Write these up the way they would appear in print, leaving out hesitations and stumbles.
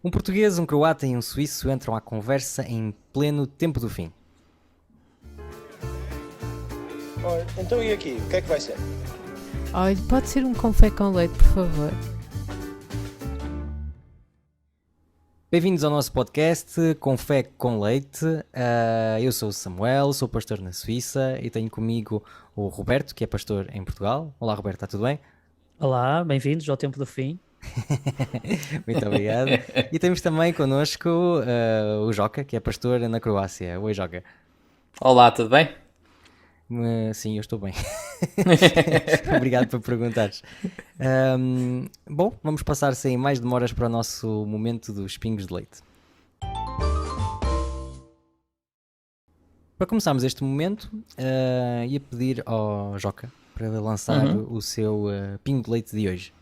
Um português, um croata e um suíço entram à conversa em pleno tempo do fim. Ora, então e aqui? O que é que vai ser? Olha, pode ser um café com leite, por favor. Bem-vindos ao nosso podcast Confé com Leite. Eu sou o Samuel, sou pastor na Suíça e tenho comigo o Roberto, que é pastor em Portugal. Olá, Roberto, está tudo bem? Olá, bem-vindos ao Tempo do Fim. Muito obrigado. E temos também connosco o Joca, que é pastor na Croácia. Oi, Joca. Olá, tudo bem? Sim, eu estou bem. Obrigado por perguntares. Bom, vamos passar sem mais demoras para o nosso momento dos pingos de leite. Para começarmos este momento, ia pedir ao Joca para ele lançar o seu pingo de leite de hoje.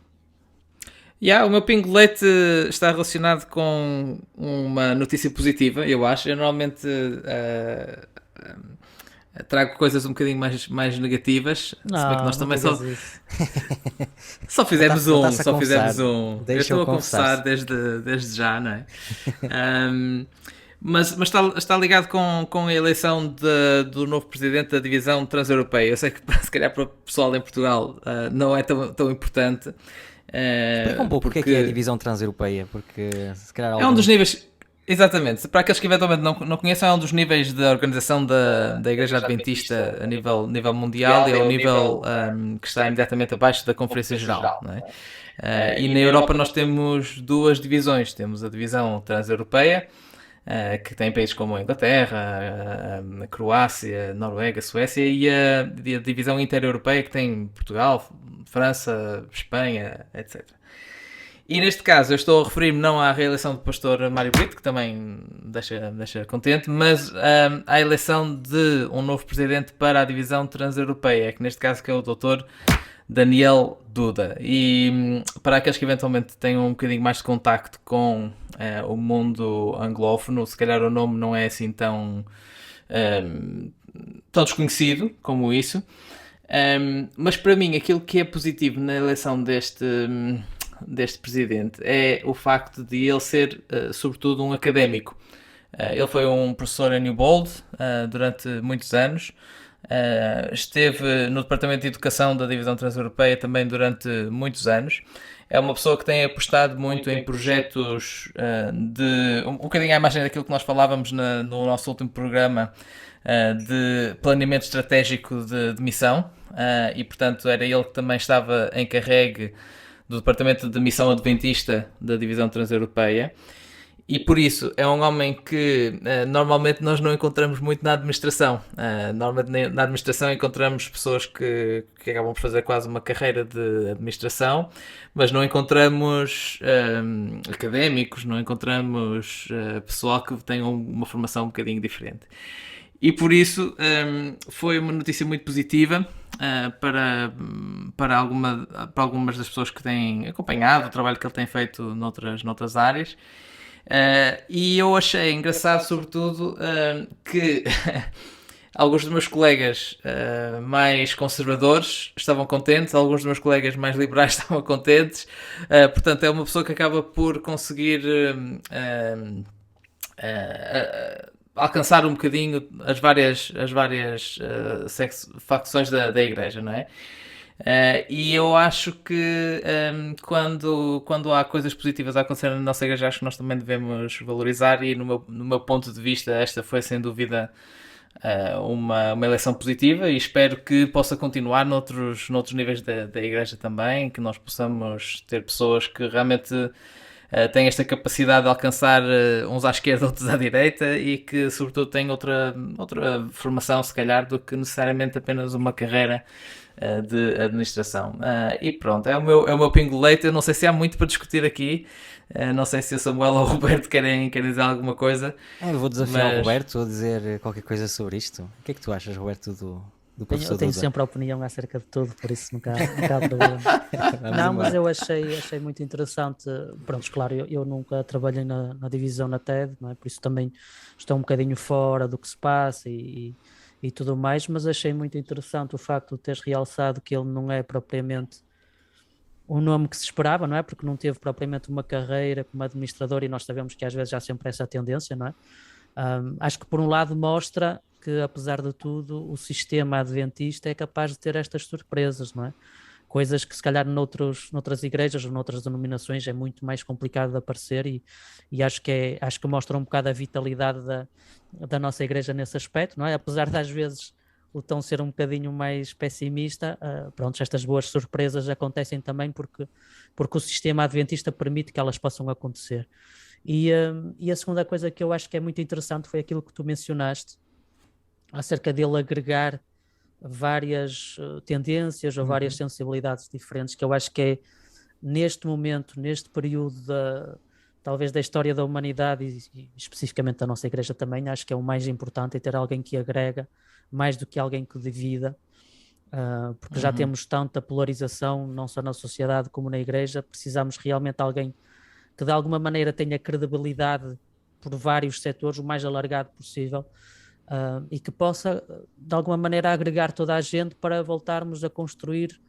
O meu pingo de leite está relacionado com uma notícia positiva, eu acho. Eu normalmente trago coisas um bocadinho mais negativas, se bem que nós Não também digas isso. só fizemos Ele um, está-se a só confessar. fizemos um. Eu Deixa-o estou a confessar confessar-se. desde já, não é? Mas está ligado com a eleição do novo presidente da divisão transeuropeia. Eu sei que se calhar para o pessoal em Portugal não é tão importante. Explica um pouco o que é a divisão transeuropeia, porque se calhar É um dos níveis, exatamente, para aqueles que eventualmente não conheçam, é um dos níveis da organização da Igreja Adventista a nível mundial e é o nível que está imediatamente abaixo da Conferência Geral, não é? E na Europa nós temos duas divisões. Temos a divisão transeuropeia, que tem países como a Inglaterra, a Croácia, a Noruega, a Suécia, e a divisão intereuropeia, que tem Portugal, França, Espanha, etc. E neste caso eu estou a referir-me não à reeleição do pastor Mário Brito, que também deixa contente, mas à eleição de um novo presidente para a divisão transeuropeia, que neste caso que é o Dr. Daniel Duda. E para aqueles que eventualmente tenham um bocadinho mais de contacto com o mundo anglófono, se calhar o nome não é assim tão desconhecido como isso. Mas para mim aquilo que é positivo na eleição deste presidente é o facto de ele ser sobretudo um académico. Ele foi um professor em Newbold durante muitos anos. Esteve no Departamento de Educação da Divisão Transeuropeia também durante muitos anos. É uma pessoa que tem apostado muito em projetos um bocadinho à imagem daquilo que nós falávamos no nosso último programa, de planeamento estratégico de missão, e portanto era ele que também estava encarregue do Departamento de Missão Adventista da Divisão Transeuropeia. E por isso é um homem que normalmente nós não encontramos muito na administração. Normalmente na administração encontramos pessoas que acabam por fazer quase uma carreira de administração, mas não encontramos académicos, não encontramos pessoal que tenha uma formação um bocadinho diferente. E por isso foi uma notícia muito positiva para algumas das pessoas que têm acompanhado o trabalho que ele tem feito noutras áreas. E eu achei engraçado, sobretudo, que alguns dos meus colegas mais conservadores estavam contentes, alguns dos meus colegas mais liberais estavam contentes. Portanto, é uma pessoa que acaba por conseguir alcançar um bocadinho as várias facções da igreja, não é? E eu acho que quando há coisas positivas a acontecer na nossa igreja, acho que nós também devemos valorizar, e no meu ponto de vista esta foi sem dúvida uma eleição positiva, e espero que possa continuar noutros níveis da igreja também, que nós possamos ter pessoas que realmente têm esta capacidade de alcançar uns à esquerda, outros à direita, e que sobretudo têm outra formação se calhar do que necessariamente apenas uma carreira de administração. E pronto, é o meu pingo de leite. Eu não sei se há muito para discutir aqui. Não sei se o Samuel ou o Roberto querem dizer alguma coisa. Eu vou desafiar o Mas Roberto a dizer qualquer coisa sobre isto. O que é que tu achas, Roberto, do professor Eu tenho Duda? sempre opinião acerca de tudo, por isso nunca há problema. Vamos Não, embora. mas eu achei muito interessante. Pronto, claro, eu nunca trabalhei na divisão na TED, não é? Por isso também estou um bocadinho fora do que se passa e tudo mais, mas achei muito interessante o facto de teres realçado que ele não é propriamente um nome que se esperava, não é? Porque não teve propriamente uma carreira como administrador e nós sabemos que às vezes há sempre essa tendência, não é? Acho que por um lado mostra que, apesar de tudo, o sistema adventista é capaz de ter estas surpresas, não é? Coisas que se calhar noutras igrejas ou noutras denominações é muito mais complicado de aparecer e acho que mostra um bocado a vitalidade da nossa igreja nesse aspecto, não é? Apesar de às vezes o tom ser um bocadinho mais pessimista, pronto, estas boas surpresas acontecem também porque o sistema adventista permite que elas possam acontecer. E a segunda coisa que eu acho que é muito interessante foi aquilo que tu mencionaste, acerca dele agregar várias tendências ou várias sensibilidades diferentes, que eu acho que é neste momento, neste período talvez da história da humanidade e especificamente da nossa igreja também, acho que é o mais importante, é ter alguém que agrega mais do que alguém que divida, porque já temos tanta polarização, não só na sociedade como na igreja, precisamos realmente de alguém que de alguma maneira tenha credibilidade por vários setores, o mais alargado possível, e que possa de alguma maneira agregar toda a gente para voltarmos a construir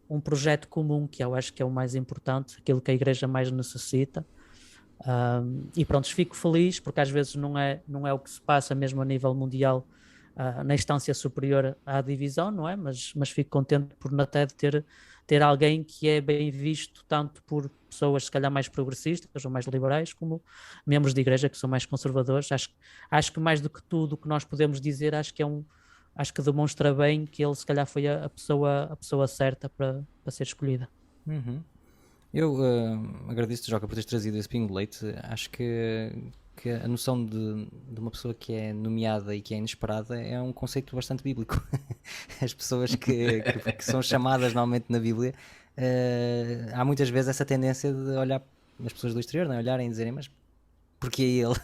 um projeto comum, que eu acho que é o mais importante, aquilo que a igreja mais necessita. E pronto, fico feliz porque às vezes não é o que se passa mesmo a nível mundial, na instância superior à divisão, não é? Mas fico contente por na TED ter alguém que é bem visto tanto por pessoas se calhar mais progressistas ou mais liberais, como membros de igreja que são mais conservadores. Acho que mais do que tudo o que nós podemos dizer, acho que demonstra bem que ele se calhar foi a pessoa certa para ser escolhida. Eu agradeço-te, Joca, por teres trazido esse pingo de leite. Acho que a noção de uma pessoa que é nomeada e que é inesperada é um conceito bastante bíblico. As pessoas que são chamadas normalmente na Bíblia, há muitas vezes essa tendência de olhar as pessoas do exterior, não é? Olharem e dizerem, mas porque ele?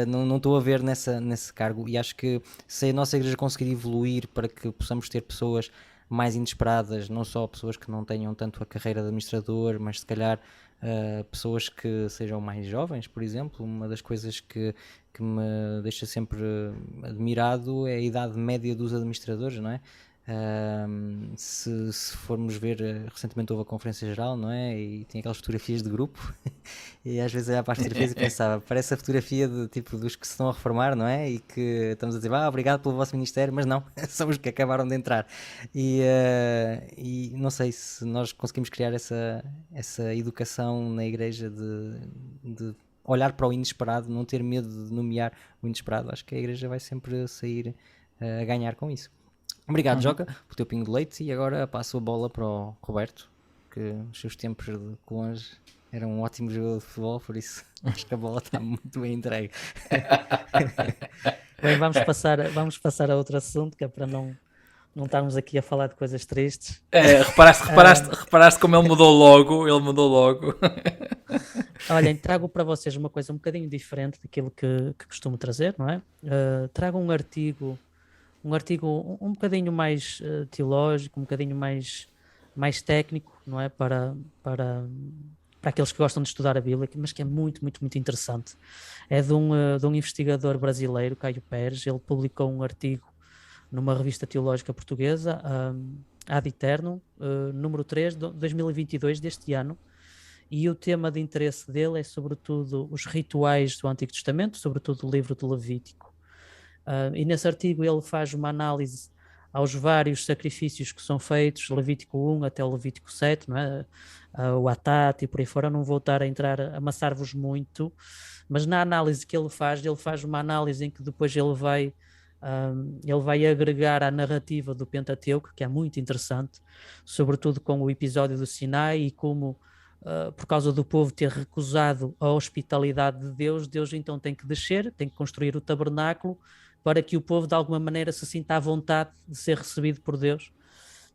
Não estou a ver nesse cargo, e acho que se a nossa igreja conseguir evoluir para que possamos ter pessoas mais inesperadas, não só pessoas que não tenham tanto a carreira de administrador, mas se calhar pessoas que sejam mais jovens, por exemplo. Uma das coisas que me deixa sempre admirado é a idade média dos administradores, não é? Se formos ver, recentemente houve a Conferência Geral, não é? E tem aquelas fotografias de grupo e às vezes olhava para as fotografias e pensava, parece a fotografia dos que se estão a reformar, não é? E que estamos a dizer, obrigado pelo vosso ministério, mas não, são os que acabaram de entrar. E não sei se nós conseguimos criar essa educação na igreja de olhar para o inesperado, não ter medo de nomear o inesperado. Acho que a igreja vai sempre sair a ganhar com isso. Obrigado, Joca, pelo teu pingo de leite, e agora passo a bola para o Roberto, que os seus tempos de longe eram um ótimo jogador de futebol, por isso acho que a bola está muito bem entregue. Bem, vamos passar a outro assunto, que é para não estarmos aqui a falar de coisas tristes. Reparaste como ele mudou logo, Olhem, trago para vocês uma coisa um bocadinho diferente daquilo que costumo trazer, não é? Trago um artigo um bocadinho mais teológico, um bocadinho mais técnico, não é? Para aqueles que gostam de estudar a Bíblia, mas que é muito, muito, muito interessante. É de um investigador brasileiro, Caio Pérez. Ele publicou um artigo numa revista teológica portuguesa, Ad Eternum, número 3, de 2022, deste ano, e o tema de interesse dele é sobretudo os rituais do Antigo Testamento, sobretudo o livro de Levítico. E nesse artigo ele faz uma análise aos vários sacrifícios que são feitos, Levítico 1 até o Levítico 7, não é? O Atat e por aí fora. Não vou estar a amassar-vos muito, mas na análise que ele faz uma análise em que depois ele vai agregar à narrativa do Pentateuco, que é muito interessante, sobretudo com o episódio do Sinai e como, por causa do povo ter recusado a hospitalidade de Deus então tem que descer, tem que construir o tabernáculo para que o povo de alguma maneira se sinta à vontade de ser recebido por Deus.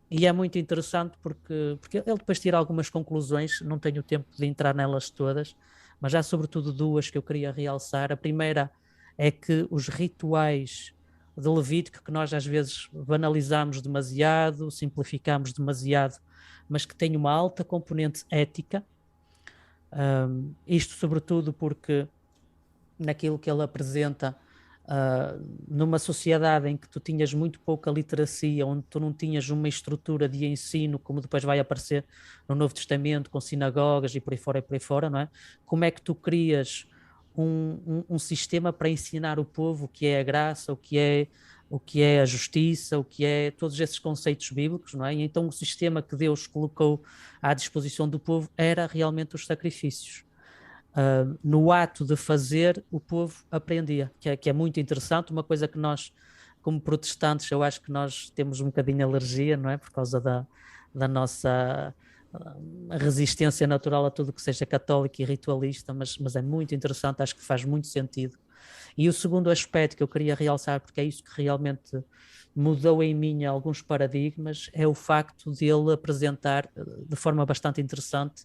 E é muito interessante porque ele depois tira algumas conclusões, não tenho tempo de entrar nelas todas, mas há sobretudo duas que eu queria realçar. A primeira é que os rituais de Levítico, que nós às vezes banalizamos demasiado, simplificamos demasiado, mas que têm uma alta componente ética, isto sobretudo porque naquilo que ele apresenta, numa sociedade em que tu tinhas muito pouca literacia, onde tu não tinhas uma estrutura de ensino, como depois vai aparecer no Novo Testamento, com sinagogas e por aí fora, não é? Como é que tu crias um sistema para ensinar o povo o que é a graça, o que é a justiça, o que é todos esses conceitos bíblicos, não é? E então o sistema que Deus colocou à disposição do povo era realmente os sacrifícios. No ato de fazer, o povo aprendia, que é muito interessante, uma coisa que nós, como protestantes, eu acho que nós temos um bocadinho de alergia, não é? Por causa da nossa resistência natural a tudo que seja católico e ritualista, mas é muito interessante, acho que faz muito sentido. E o segundo aspecto que eu queria realçar, porque é isso que realmente mudou em mim alguns paradigmas, é o facto de ele apresentar de forma bastante interessante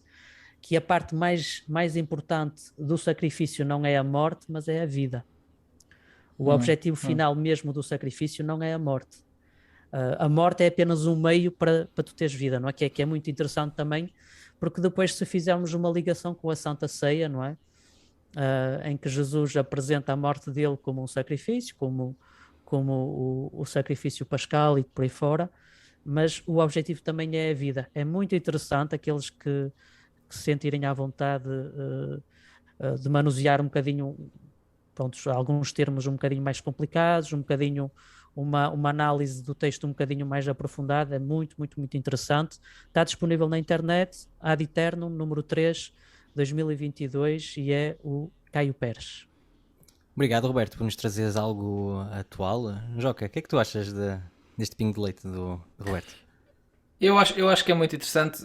que a parte mais importante do sacrifício não é a morte, mas é a vida. O objetivo final mesmo do sacrifício não é a morte. A morte é apenas um meio para tu teres vida, não é? Que é muito interessante também, porque depois se fizermos uma ligação com a Santa Ceia, não é? Em que Jesus apresenta a morte dele como um sacrifício, como o sacrifício pascal e por aí fora, mas o objetivo também é a vida. É muito interessante aqueles que se sentirem à vontade de manusear um bocadinho, pronto, alguns termos um bocadinho mais complicados, um bocadinho uma análise do texto um bocadinho mais aprofundada, é muito, muito, muito interessante. Está disponível na internet, Ad Eternum, número 3, 2022, e é o Caio Pérez. Obrigado, Roberto, por nos trazeres algo atual. Joca, o que é que tu achas deste pingo de leite do Roberto? Eu acho que é muito interessante.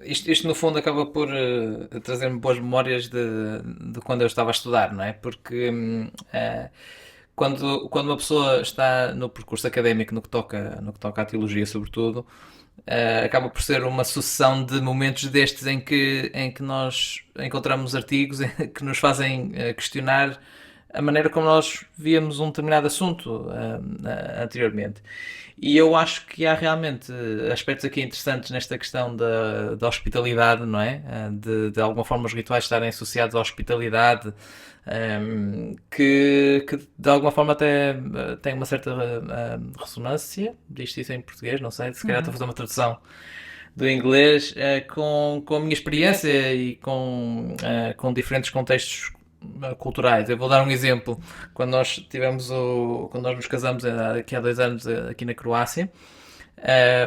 Isto no fundo acaba por trazer-me boas memórias de quando eu estava a estudar, não é? Porque quando uma pessoa está no percurso académico no que toca à teologia, sobretudo, acaba por ser uma sucessão de momentos destes em que nós encontramos artigos que nos fazem questionar a maneira como nós víamos um determinado assunto anteriormente. E eu acho que há realmente aspectos aqui interessantes nesta questão da hospitalidade, não é? De alguma forma os rituais estarem associados à hospitalidade, que de alguma forma até tem uma certa ressonância, diz isso em português, não sei, se calhar estou a fazer uma tradução do inglês, com a minha experiência e com diferentes contextos culturais. Eu vou dar um exemplo. Quando nós nos casamos aqui há 2 anos aqui na Croácia,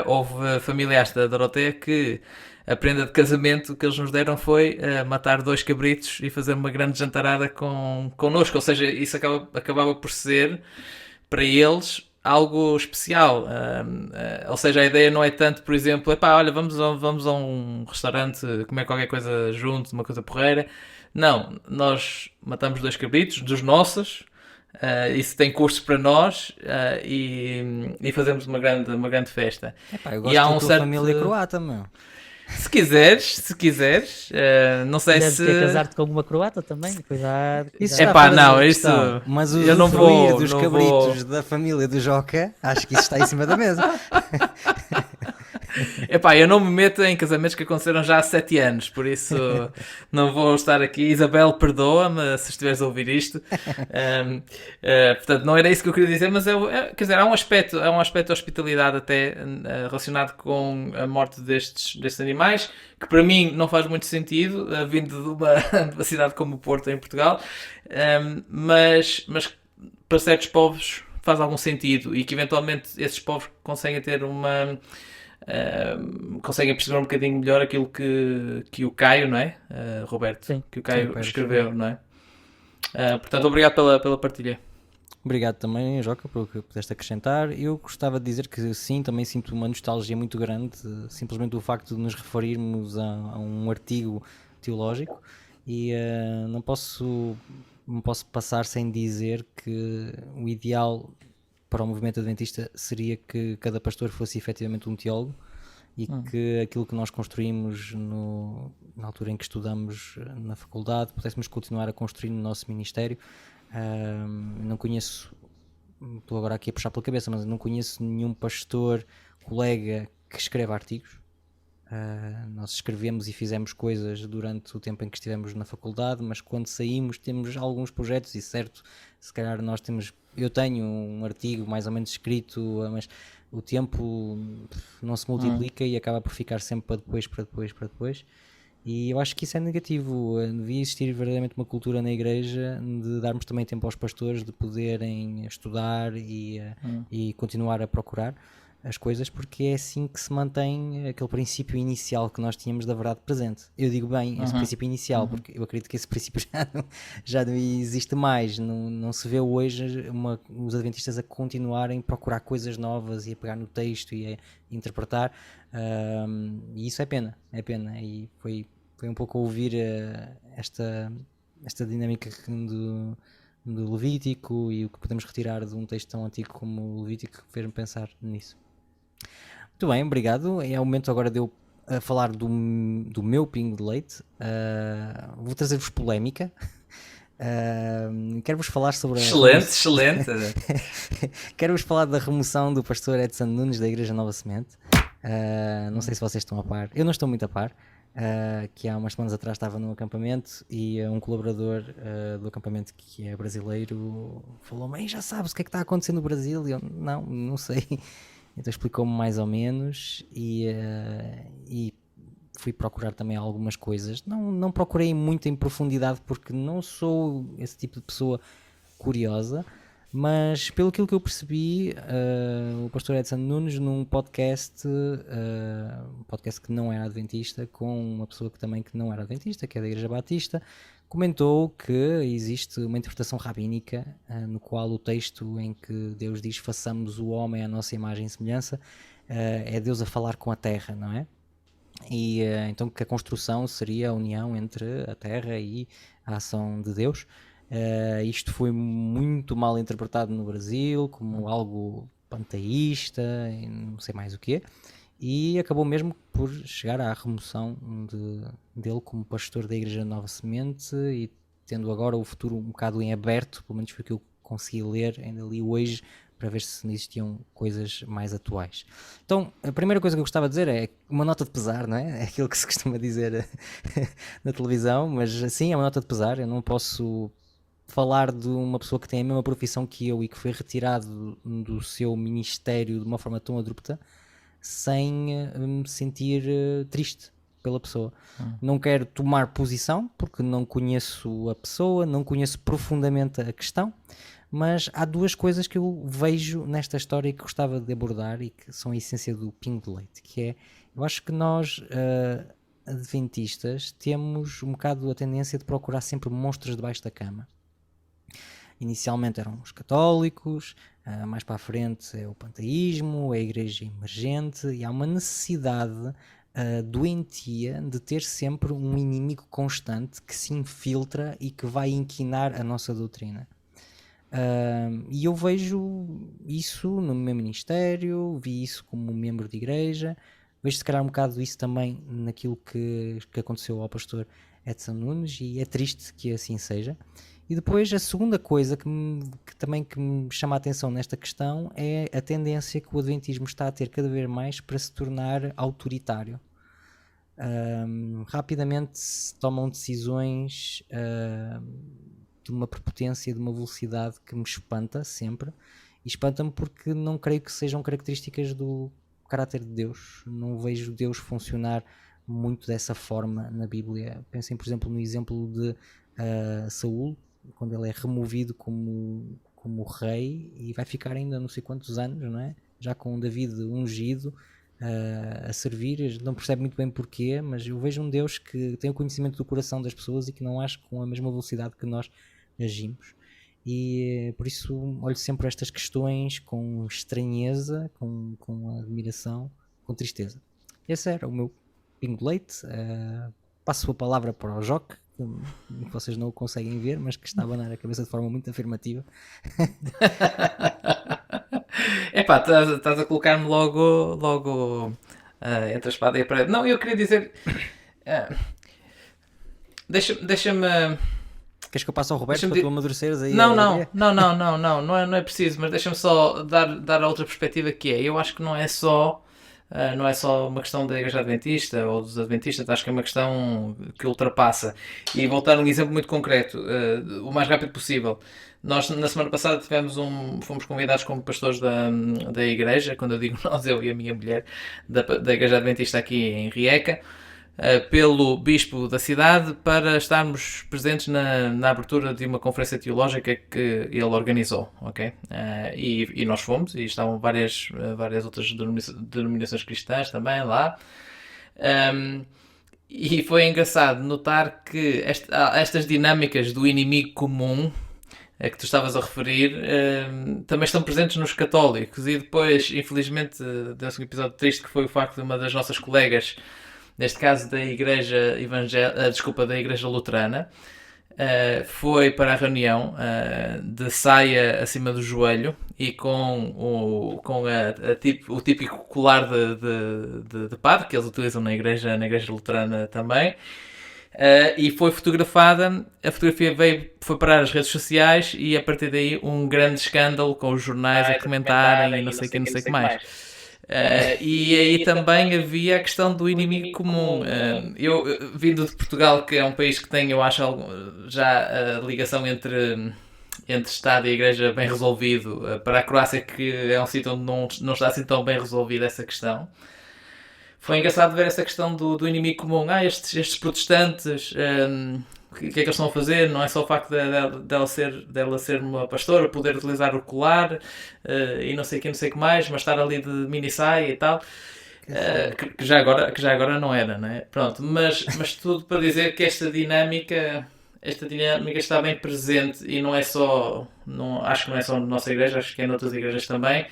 houve familiares da Doroteia que a prenda de casamento que eles nos deram foi matar 2 cabritos e fazer uma grande jantarada connosco. Ou seja, isso acabava por ser para eles algo especial. Ou seja, a ideia não é tanto, por exemplo, epá, olha, vamos a um restaurante comer qualquer coisa junto, uma coisa porreira. Não, nós matamos 2 cabritos, dos nossos, isso tem custos para nós, e fazemos uma grande festa. Epá, eu E gosto há da um tua certo... família croata, meu. Se quiseres, não sei Deves se... ter casar-te com uma croata também, cuidado. Isso cuidado. já Epá, fora não, da isso- questão. Mas eu não usufruir vou- dos não cabritos vou. da família do Joca, acho que isso está em cima da mesa. Epá, eu não me meto em casamentos que aconteceram já há 7 anos, por isso não vou estar aqui. Isabel, perdoa-me se estiveres a ouvir isto. Portanto, não era isso que eu queria dizer, mas quer dizer, há um aspecto de hospitalidade até relacionado com a morte destes animais, que para mim não faz muito sentido, vindo de uma cidade como o Porto, em Portugal, mas para certos povos faz algum sentido e que eventualmente esses povos conseguem ter conseguem perceber um bocadinho melhor aquilo que o Caio, não é? Roberto, Sim. que o Caio Sim, escreveu, não é? Portanto, obrigado pela partilha. Obrigado também, Joca, pelo que pudeste acrescentar. Eu gostava de dizer que sim, também sinto uma nostalgia muito grande, simplesmente o facto de nos referirmos a um artigo teológico, e não posso passar sem dizer que o ideal para o movimento adventista seria que cada pastor fosse efetivamente um teólogo e que aquilo que nós construímos na altura em que estudamos na faculdade pudéssemos continuar a construir no nosso ministério. Não conheço, estou agora aqui a puxar pela cabeça, mas não conheço nenhum pastor, colega que escreva artigos. Nós escrevemos e fizemos coisas durante o tempo em que estivemos na faculdade, mas quando saímos temos alguns projetos e certo, se calhar eu tenho um artigo mais ou menos escrito, mas o tempo não se multiplica e acaba por ficar sempre para depois. E eu acho que isso é negativo. Devia existir verdadeiramente uma cultura na igreja de darmos também tempo aos pastores de poderem estudar e continuar a procurar as coisas, porque é assim que se mantém aquele princípio inicial que nós tínhamos da verdade presente. Eu digo bem, esse princípio inicial, porque eu acredito que esse princípio já não existe mais. Não se vê hoje os adventistas a continuarem a procurar coisas novas e a pegar no texto e a interpretar, e isso é pena. E foi um pouco ouvir esta dinâmica do Levítico e o que podemos retirar de um texto tão antigo como o Levítico que fez-me pensar nisso. Muito bem, obrigado. É o momento agora de eu falar do meu pingo de leite. Vou trazer-vos polémica. Quero-vos falar sobre Excelente. Quero-vos falar da remoção do pastor Edson Nunes da Igreja Nova Semente. Não sei se vocês estão a par. Eu não estou muito a par. Que há umas semanas atrás estava num acampamento e um colaborador do acampamento, que é brasileiro, falou-me: já sabes o que é que está acontecendo no Brasil? E eu, não sei. Então explicou-me mais ou menos e fui procurar também algumas coisas. Não procurei muito em profundidade porque não sou esse tipo de pessoa curiosa, mas pelo que eu percebi, o pastor Edson Nunes, num podcast, um podcast que não era adventista, com uma pessoa que não era adventista, que é da Igreja Batista, comentou que existe uma interpretação rabínica no qual o texto em que Deus diz: façamos o homem à nossa imagem e semelhança, é Deus a falar com a terra, não é? E então que a construção seria a união entre a terra e a ação de Deus. Isto foi muito mal interpretado no Brasil como algo panteísta e não sei mais o quê, e acabou mesmo por chegar à remoção dele como pastor da Igreja Nova Semente, e tendo agora o futuro um bocado em aberto, pelo menos foi o que eu consegui ler, ainda li hoje, para ver se existiam coisas mais atuais. Então, a primeira coisa que eu gostava de dizer é uma nota de pesar, não é? É aquilo que se costuma dizer na televisão, mas sim, é uma nota de pesar. Eu não posso falar de uma pessoa que tem a mesma profissão que eu e que foi retirado do seu ministério de uma forma tão abrupta sem me sentir triste pela pessoa. Não quero tomar posição porque não conheço a pessoa, não conheço profundamente a questão, mas há duas coisas que eu vejo nesta história que gostava de abordar e que são a essência do pingo de leite, que é, eu acho que nós adventistas temos um bocado a tendência de procurar sempre monstros debaixo da cama. Inicialmente eram os católicos, mais para a frente é o panteísmo, é a igreja emergente, e há uma necessidade doentia de ter sempre um inimigo constante que se infiltra e que vai inquinar a nossa doutrina. E eu vejo isso no meu ministério, vi isso como membro de igreja, vejo se calhar um bocado isso também naquilo que aconteceu ao pastor Edson Nunes, e é triste que assim seja. E depois a segunda coisa que me chama a atenção nesta questão é a tendência que o adventismo está a ter cada vez mais para se tornar autoritário. Rapidamente se tomam decisões de uma prepotência, de uma velocidade que me espanta sempre, e espanta-me porque não creio que sejam características do caráter de Deus. Não vejo Deus funcionar muito dessa forma na Bíblia. Pensem, por exemplo, no exemplo de Saúl, quando ele é removido como rei e vai ficar ainda não sei quantos anos, não é? Já com David ungido a servir, não percebe muito bem porquê, mas eu vejo um Deus que tem o conhecimento do coração das pessoas e que não age com a mesma velocidade que nós agimos, e por isso olho sempre estas questões com estranheza, com admiração, com tristeza. Esse era o meu pingo de leite. Passo a palavra para o Joque, que vocês não o conseguem ver, mas que está a abanar a cabeça de forma muito afirmativa. Epá, estás a colocar-me logo entre a espada e a parede. Não, eu queria dizer... Deixa-me... Queres que eu passe ao Roberto para tu amadureceres aí? Não é preciso, mas deixa-me só dar a outra perspectiva, que é, eu acho que não é só não é só uma questão da Igreja Adventista ou dos Adventistas, acho que é uma questão que ultrapassa. E vou dar um exemplo muito concreto, o mais rápido possível. Nós, na semana passada, fomos convidados como pastores da igreja, quando eu digo nós, eu e a minha mulher, da Igreja Adventista aqui em Rieca, pelo bispo da cidade, para estarmos presentes na abertura de uma conferência teológica que ele organizou, ok? E nós fomos, e estavam várias outras denominações cristãs também lá. E foi engraçado notar que estas dinâmicas do inimigo comum a que tu estavas a referir, também estão presentes nos católicos. E depois, infelizmente, deu-se um episódio triste, que foi o facto de uma das nossas colegas, neste caso da Igreja da Igreja Luterana, foi para a reunião de saia acima do joelho e com o típico colar de padre que eles utilizam na Igreja Luterana também. E foi fotografada, a fotografia foi parar as redes sociais e a partir daí um grande escândalo com os jornais a comentarem e não sei o que mais. E aí também havia a questão do inimigo comum. Eu, vindo de Portugal, que é um país que tem, eu acho, já a ligação entre Estado e Igreja bem resolvido, para a Croácia, que é um sítio onde não está assim tão bem resolvida essa questão. Foi engraçado ver essa questão do inimigo comum. Estes protestantes, o que é que eles estão a fazer? Não é só o facto dela ser uma pastora, poder utilizar o colar e não sei o que mais, mas estar ali de mini saia e tal. Que já agora não era, não é? Pronto, mas tudo para dizer que esta dinâmica está bem presente e não é só, acho que não é só na nossa igreja, acho que é noutras igrejas também.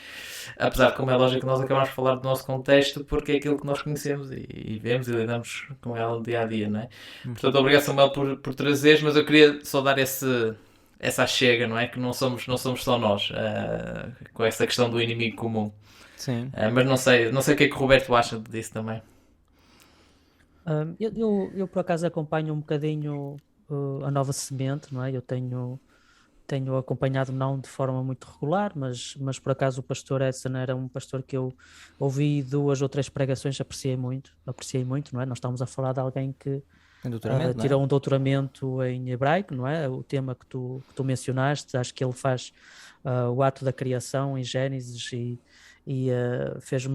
Apesar de, como é lógico, nós acabamos de falar do nosso contexto, porque é aquilo que nós conhecemos e vemos e lidamos com ela no dia a dia, não é? Portanto, obrigado, Samuel, por trazeres, mas eu queria só dar essa chega, não é? Que não somos só nós, com essa questão do inimigo comum. Sim. Mas não sei o que é que o Roberto acha disso também. Eu por acaso acompanho um bocadinho a Nova Semente, não é? Eu tenho acompanhado não de forma muito regular, mas por acaso o pastor Edson era um pastor que eu ouvi 2 ou 3 pregações, apreciei muito, não é? Nós estamos a falar de alguém que tirou um doutoramento em hebraico, não é? O tema que tu mencionaste, acho que ele faz o ato da criação em Gênesis e fez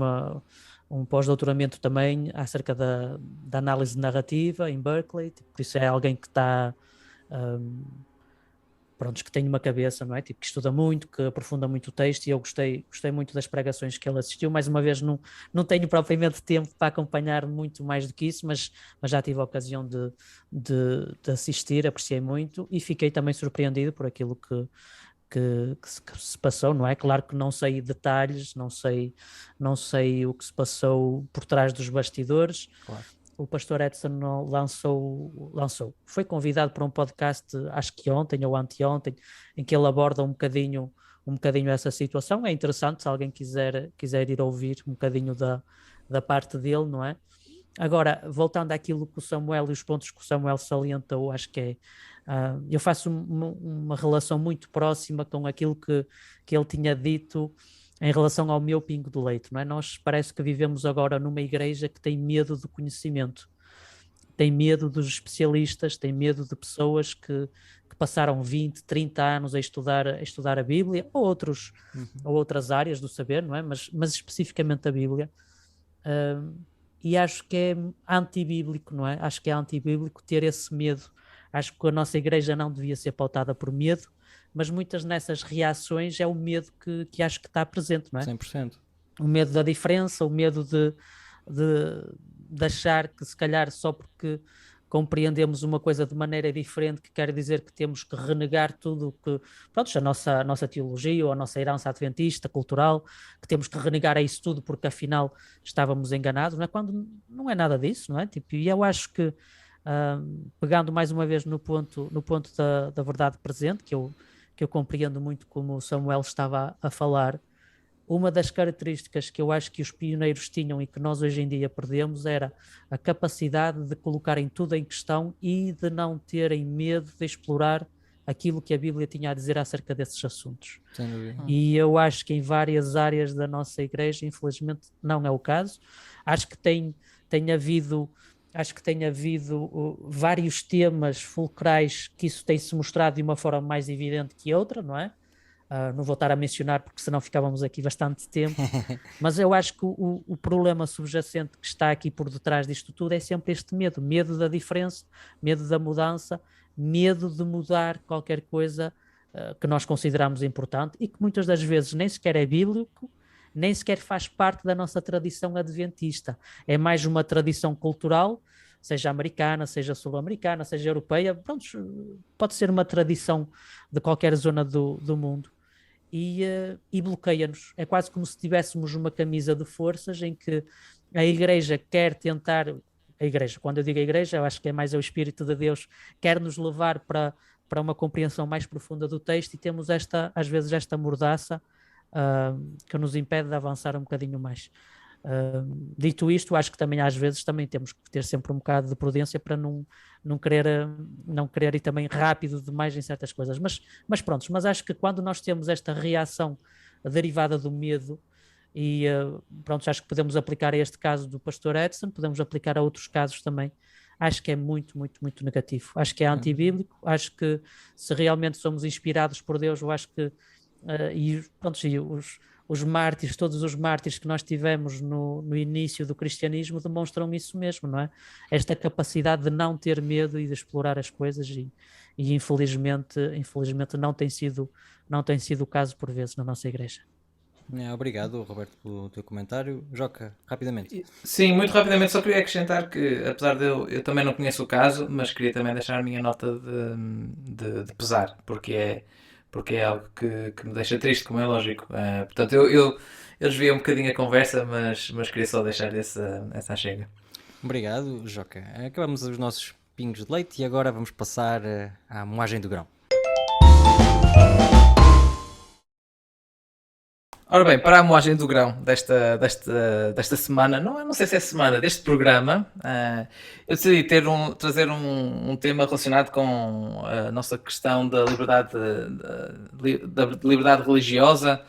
um pós-doutoramento também acerca da análise narrativa em Berkeley, por isso é alguém que está... que tem uma cabeça, não é? Tipo, que estuda muito, que aprofunda muito o texto, e eu gostei muito das pregações que ele assistiu. Mais uma vez, não tenho propriamente tempo para acompanhar muito mais do que isso, mas já tive a ocasião de assistir, apreciei muito e fiquei também surpreendido por aquilo que se passou, não é? Claro que não sei detalhes, não sei o que se passou por trás dos bastidores. Claro. O pastor Edson lançou. Foi convidado para um podcast, acho que ontem ou anteontem, em que ele aborda um bocadinho essa situação. É interessante se alguém quiser ir ouvir um bocadinho da parte dele, não é? Agora, voltando àquilo que o Samuel e os pontos que o Samuel salientou, acho que eu faço uma relação muito próxima com aquilo que ele tinha dito em relação ao meu pingo de leite, não é? Nós parece que vivemos agora numa igreja que tem medo do conhecimento, tem medo dos especialistas, tem medo de pessoas que passaram 20, 30 anos a estudar a Bíblia ou outras áreas do saber, não é? Mas especificamente a Bíblia. E acho que é antibíblico, não é? Acho que é antibíblico ter esse medo. Acho que a nossa igreja não devia ser pautada por medo, mas muitas nessas reações é o medo que acho que está presente, não é? 100%. O medo da diferença, o medo de achar que se calhar só porque compreendemos uma coisa de maneira diferente que quer dizer que temos que renegar tudo que, pronto, a nossa teologia ou a nossa herança adventista, cultural, que temos que renegar a isso tudo porque afinal estávamos enganados, não é? Quando não é nada disso, não é? Tipo, e eu acho que, pegando mais uma vez no ponto da verdade presente, que eu compreendo muito como o Samuel estava a falar, uma das características que eu acho que os pioneiros tinham e que nós hoje em dia perdemos era a capacidade de colocarem tudo em questão e de não terem medo de explorar aquilo que a Bíblia tinha a dizer acerca desses assuntos. Sem dúvida. E eu acho que em várias áreas da nossa igreja, infelizmente, não é o caso. Acho que tem havido vários temas fulcrais que isso tem-se mostrado de uma forma mais evidente que outra, não é? Não vou estar a mencionar porque senão ficávamos aqui bastante tempo, mas eu acho que o problema subjacente que está aqui por detrás disto tudo é sempre este medo da diferença, medo da mudança, medo de mudar qualquer coisa que nós consideramos importante e que muitas das vezes nem sequer é bíblico, nem sequer faz parte da nossa tradição adventista. É mais uma tradição cultural, seja americana, seja sul-americana, seja europeia, pronto, pode ser uma tradição de qualquer zona do mundo. E bloqueia-nos. É quase como se tivéssemos uma camisa de forças em que a igreja quer tentar, a igreja, quando eu digo a igreja, eu acho que é mais o Espírito de Deus, quer nos levar para uma compreensão mais profunda do texto e temos às vezes esta mordaça que nos impede de avançar um bocadinho mais. Dito isto, acho que também às vezes também temos que ter sempre um bocado de prudência para não querer ir também rápido demais em certas coisas, mas pronto, mas acho que quando nós temos esta reação derivada do medo e pronto, acho que podemos aplicar a este caso do pastor Edson, podemos aplicar a outros casos também. Acho que é muito, muito, muito negativo. Acho que é antibíblico. Acho que se realmente somos inspirados por Deus, eu acho que e pronto, os mártires, todos os mártires que nós tivemos no início do cristianismo demonstram isso mesmo, não é? Esta capacidade de não ter medo e de explorar as coisas e infelizmente não tem sido o caso por vezes na nossa igreja. Obrigado, Roberto, pelo teu comentário. Joca, rapidamente. Sim, muito rapidamente, só queria acrescentar que, apesar de eu também não conheço o caso, mas queria também deixar a minha nota de pesar, porque é algo que me deixa triste, como é lógico. Portanto, eu desviei um bocadinho a conversa, mas queria só deixar essa chega. Obrigado, Joca. Acabamos os nossos pingos de leite e agora vamos passar à moagem do grão. Ora bem, para a moagem do grão desta semana, não sei se é semana, deste programa, eu decidi trazer um tema relacionado com a nossa questão da liberdade religiosa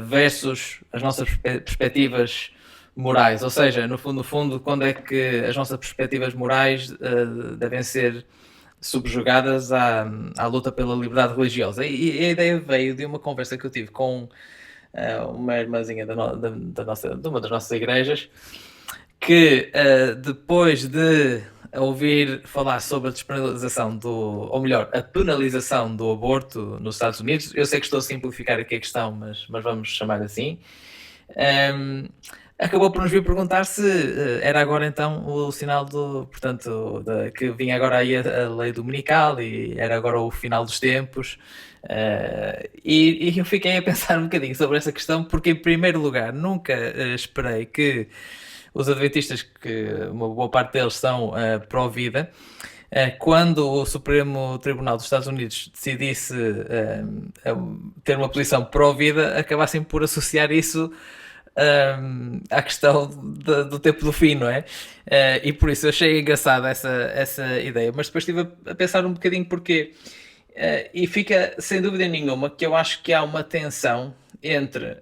versus as nossas perspectivas morais. Ou seja, no fundo, quando é que as nossas perspectivas morais devem ser subjugadas à luta pela liberdade religiosa. E a ideia veio de uma conversa que eu tive com uma irmãzinha de uma das nossas igrejas, que depois de ouvir falar sobre a despenalização ou melhor, a penalização do aborto nos Estados Unidos, eu sei que estou a simplificar aqui a questão, mas vamos chamar assim, acabou por nos vir perguntar se era agora então o sinal que vinha agora aí a lei dominical e era agora o final dos tempos. E eu fiquei a pensar um bocadinho sobre essa questão, porque em primeiro lugar nunca esperei que os adventistas, que uma boa parte deles são pró-vida, quando o Supremo Tribunal dos Estados Unidos decidisse ter uma posição pró-vida, acabassem por associar isso à questão do tempo do fim, não é? E por isso eu achei engraçada essa ideia, mas depois estive a pensar um bocadinho porque e fica sem dúvida nenhuma que eu acho que há uma tensão entre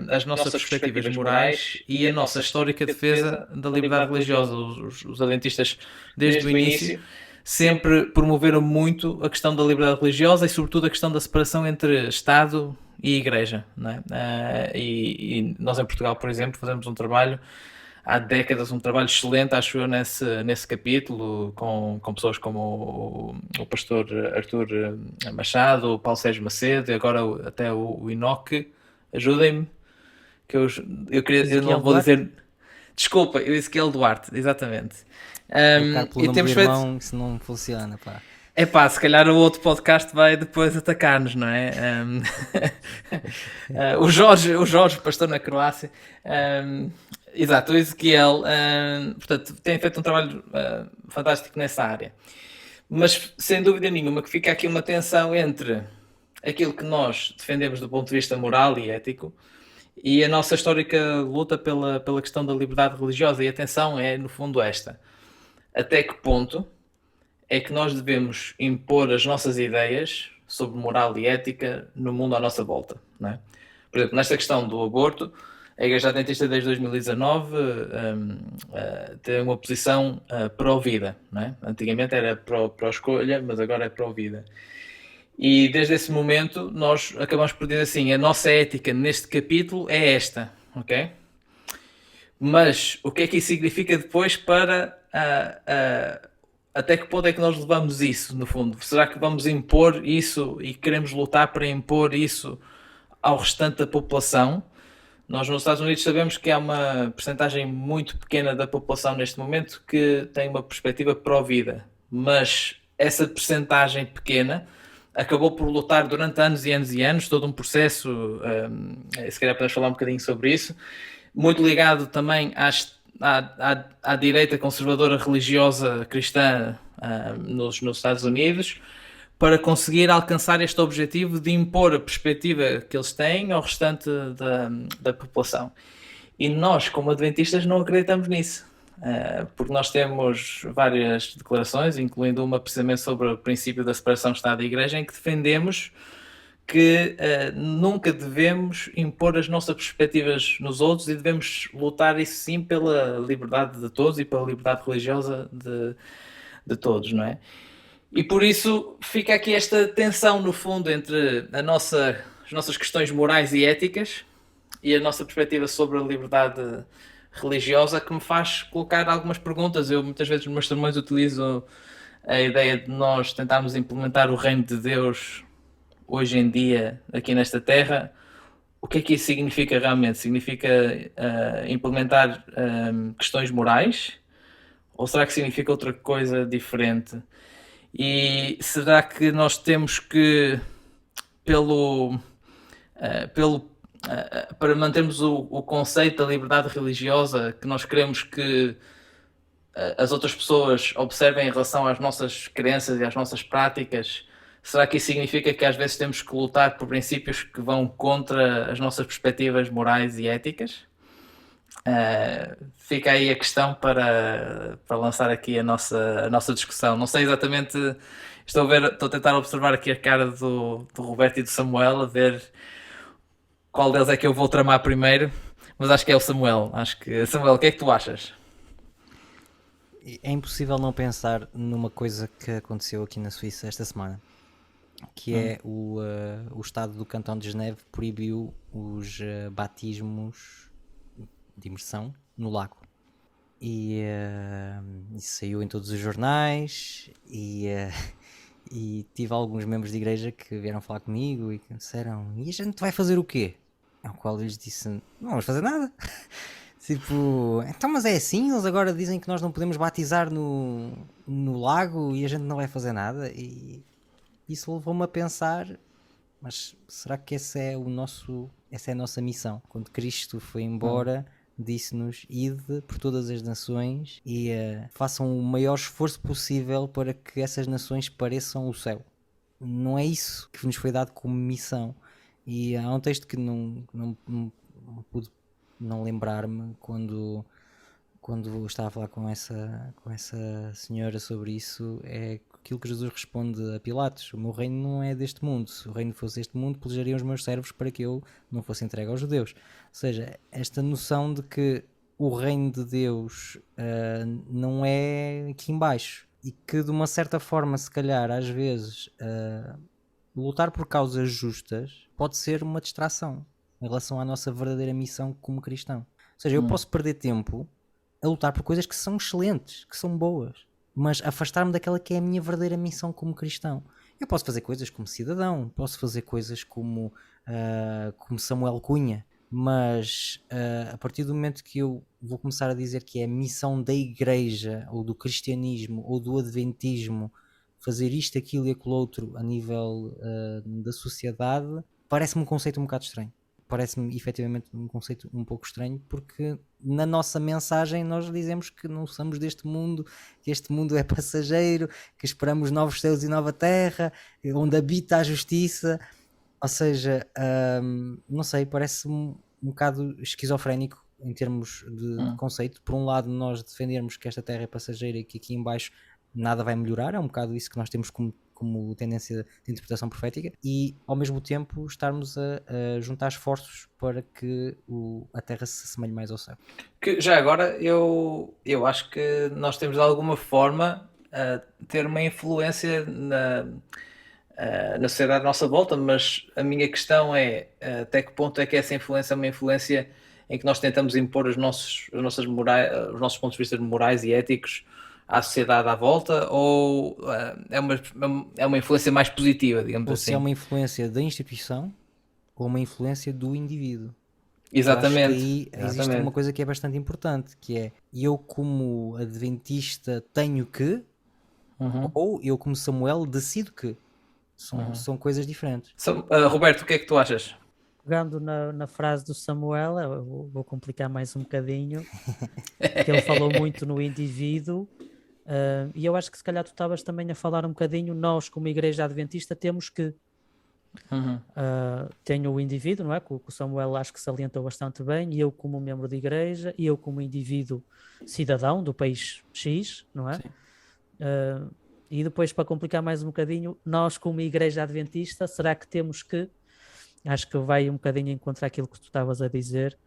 as nossas perspectivas morais e a nossa histórica defesa da liberdade religiosa. Os adventistas, desde o início, sempre promoveram muito a questão da liberdade religiosa e sobretudo a questão da separação entre Estado e Igreja, não é? E nós em Portugal, por exemplo, fazemos um trabalho há décadas, um trabalho excelente, acho eu, nesse capítulo, com pessoas como o pastor Artur Machado, o Paulo Sérgio Macedo e agora até o Enoque. Ajudem-me, que eu não vou dizer... Desculpa, eu Ezequiel Duarte, exatamente. E temos feito... Se não funciona, pá. É pá, se calhar o outro podcast vai depois atacar-nos, não é? O Jorge, pastor na Croácia. Exato, o Ezequiel, portanto, tem feito um trabalho fantástico nessa área. Mas, sem dúvida nenhuma, que fica aqui uma tensão entre aquilo que nós defendemos do ponto de vista moral e ético e a nossa histórica luta pela questão da liberdade religiosa. E a tensão é, no fundo, esta. Até que ponto é que nós devemos impor as nossas ideias sobre moral e ética no mundo à nossa volta, não é? Por exemplo, nesta questão do aborto, a Igreja Adventista desde 2019 tem uma posição pró-vida, não é? Antigamente era pró-escolha, mas agora é pró-vida. E desde esse momento nós acabamos por dizer assim, a nossa ética neste capítulo é esta, ok? Mas o que é que isso significa depois para até que ponto é que nós levamos isso, no fundo? Será que vamos impor isso e queremos lutar para impor isso ao restante da população? Nós nos Estados Unidos sabemos que há uma percentagem muito pequena da população neste momento que tem uma perspectiva pró-vida, mas essa percentagem pequena acabou por lutar durante anos e anos e anos, todo um processo, se calhar podemos falar um bocadinho sobre isso, muito ligado também à direita conservadora religiosa cristã nos Estados Unidos, para conseguir alcançar este objetivo de impor a perspectiva que eles têm ao restante da população. E nós, como adventistas, não acreditamos nisso, porque nós temos várias declarações, incluindo uma precisamente sobre o princípio da separação de Estado e Igreja, em que defendemos que nunca devemos impor as nossas perspectivas nos outros e devemos lutar, isso sim, pela liberdade de todos e pela liberdade religiosa de todos, não é? E por isso fica aqui esta tensão, no fundo, entre as nossas questões morais e éticas e a nossa perspectiva sobre a liberdade religiosa, que me faz colocar algumas perguntas. Eu muitas vezes nos meus sermões utilizo a ideia de nós tentarmos implementar o reino de Deus hoje em dia aqui nesta terra. O que é que isso significa realmente? Significa implementar questões morais? Ou será que significa outra coisa diferente? E será que nós temos que, para mantermos o conceito da liberdade religiosa, que nós queremos que as outras pessoas observem em relação às nossas crenças e às nossas práticas, será que isso significa que às vezes temos que lutar por princípios que vão contra as nossas perspectivas morais e éticas? Fica aí a questão para lançar aqui a nossa discussão. Não sei exatamente, estou a tentar observar aqui a cara do Roberto e do Samuel, a ver qual deles é que eu vou tramar primeiro, mas acho que é o Samuel. Samuel, o que é que tu achas? É impossível não pensar numa coisa que aconteceu aqui na Suíça esta semana, que é o Estado do Cantão de Geneve proibiu os batismos de imersão no lago. E isso saiu em todos os jornais e tive alguns membros de igreja que vieram falar comigo e que me disseram: e a gente vai fazer o quê? Ao qual eu lhes disse: não vamos fazer nada. Tipo, então, mas é assim? Eles agora dizem que nós não podemos batizar no lago e a gente não vai fazer nada? E isso levou-me a pensar: mas será que essa é a nossa missão? Quando Cristo foi embora, disse-nos: ide por todas as nações e façam o maior esforço possível para que essas nações pareçam o céu. Não é isso que nos foi dado como missão. E há um texto que não pude não lembrar-me quando estava a falar com essa senhora sobre isso. É aquilo que Jesus responde a Pilatos: o meu reino não é deste mundo. Se o reino fosse deste mundo, pelejariam os meus servos para que eu não fosse entregue aos judeus. Ou seja, esta noção de que o reino de Deus não é aqui em baixo, e que de uma certa forma, se calhar, às vezes lutar por causas justas pode ser uma distração em relação à nossa verdadeira missão como cristão. Ou seja, eu posso perder tempo a lutar por coisas que são excelentes, que são boas, mas afastar-me daquela que é a minha verdadeira missão como cristão. Eu posso fazer coisas como cidadão, posso fazer coisas como Samuel Cunha, mas a partir do momento que eu vou começar a dizer que é a missão da igreja, ou do cristianismo, ou do adventismo, fazer isto, aquilo e aquilo outro a nível da sociedade, parece-me um conceito um bocado estranho. Parece-me efetivamente um conceito um pouco estranho, porque na nossa mensagem nós dizemos que não somos deste mundo, que este mundo é passageiro, que esperamos novos céus e nova terra, onde habita a justiça. Ou seja, não sei, parece-me um bocado esquizofrénico em termos de conceito. Por um lado, nós defendermos que esta terra é passageira e que aqui em baixo nada vai melhorar, é um bocado isso que nós temos como tendência de interpretação profética, e ao mesmo tempo estarmos a juntar esforços para que a Terra se assemelhe mais ao céu. Que já agora eu acho que nós temos de alguma forma a ter uma influência na sociedade à nossa volta, mas a minha questão é até que ponto é que essa influência é uma influência em que nós tentamos impor os nossos pontos de vista morais e éticos à sociedade à volta, ou é uma influência mais positiva, digamos Ou assim? se é uma influência da instituição ou uma influência do indivíduo. Exatamente. Eu acho que aí existe exatamente. uma coisa que é bastante importante, que é eu como adventista tenho que, ou eu como Samuel decido que. São coisas diferentes. Roberto, o que é que tu achas? Pegando na frase do Samuel, eu vou complicar mais um bocadinho, que ele falou muito no indivíduo, e eu acho que se calhar tu estavas também a falar um bocadinho, nós como igreja adventista temos que, tenho o indivíduo, não é? Que o Samuel acho que salientou bastante bem, e eu como membro de igreja, e eu como indivíduo cidadão do país X, não é? E depois, para complicar mais um bocadinho, nós como igreja adventista, será que temos que, acho que vai um bocadinho encontrar aquilo que tu estavas a dizer,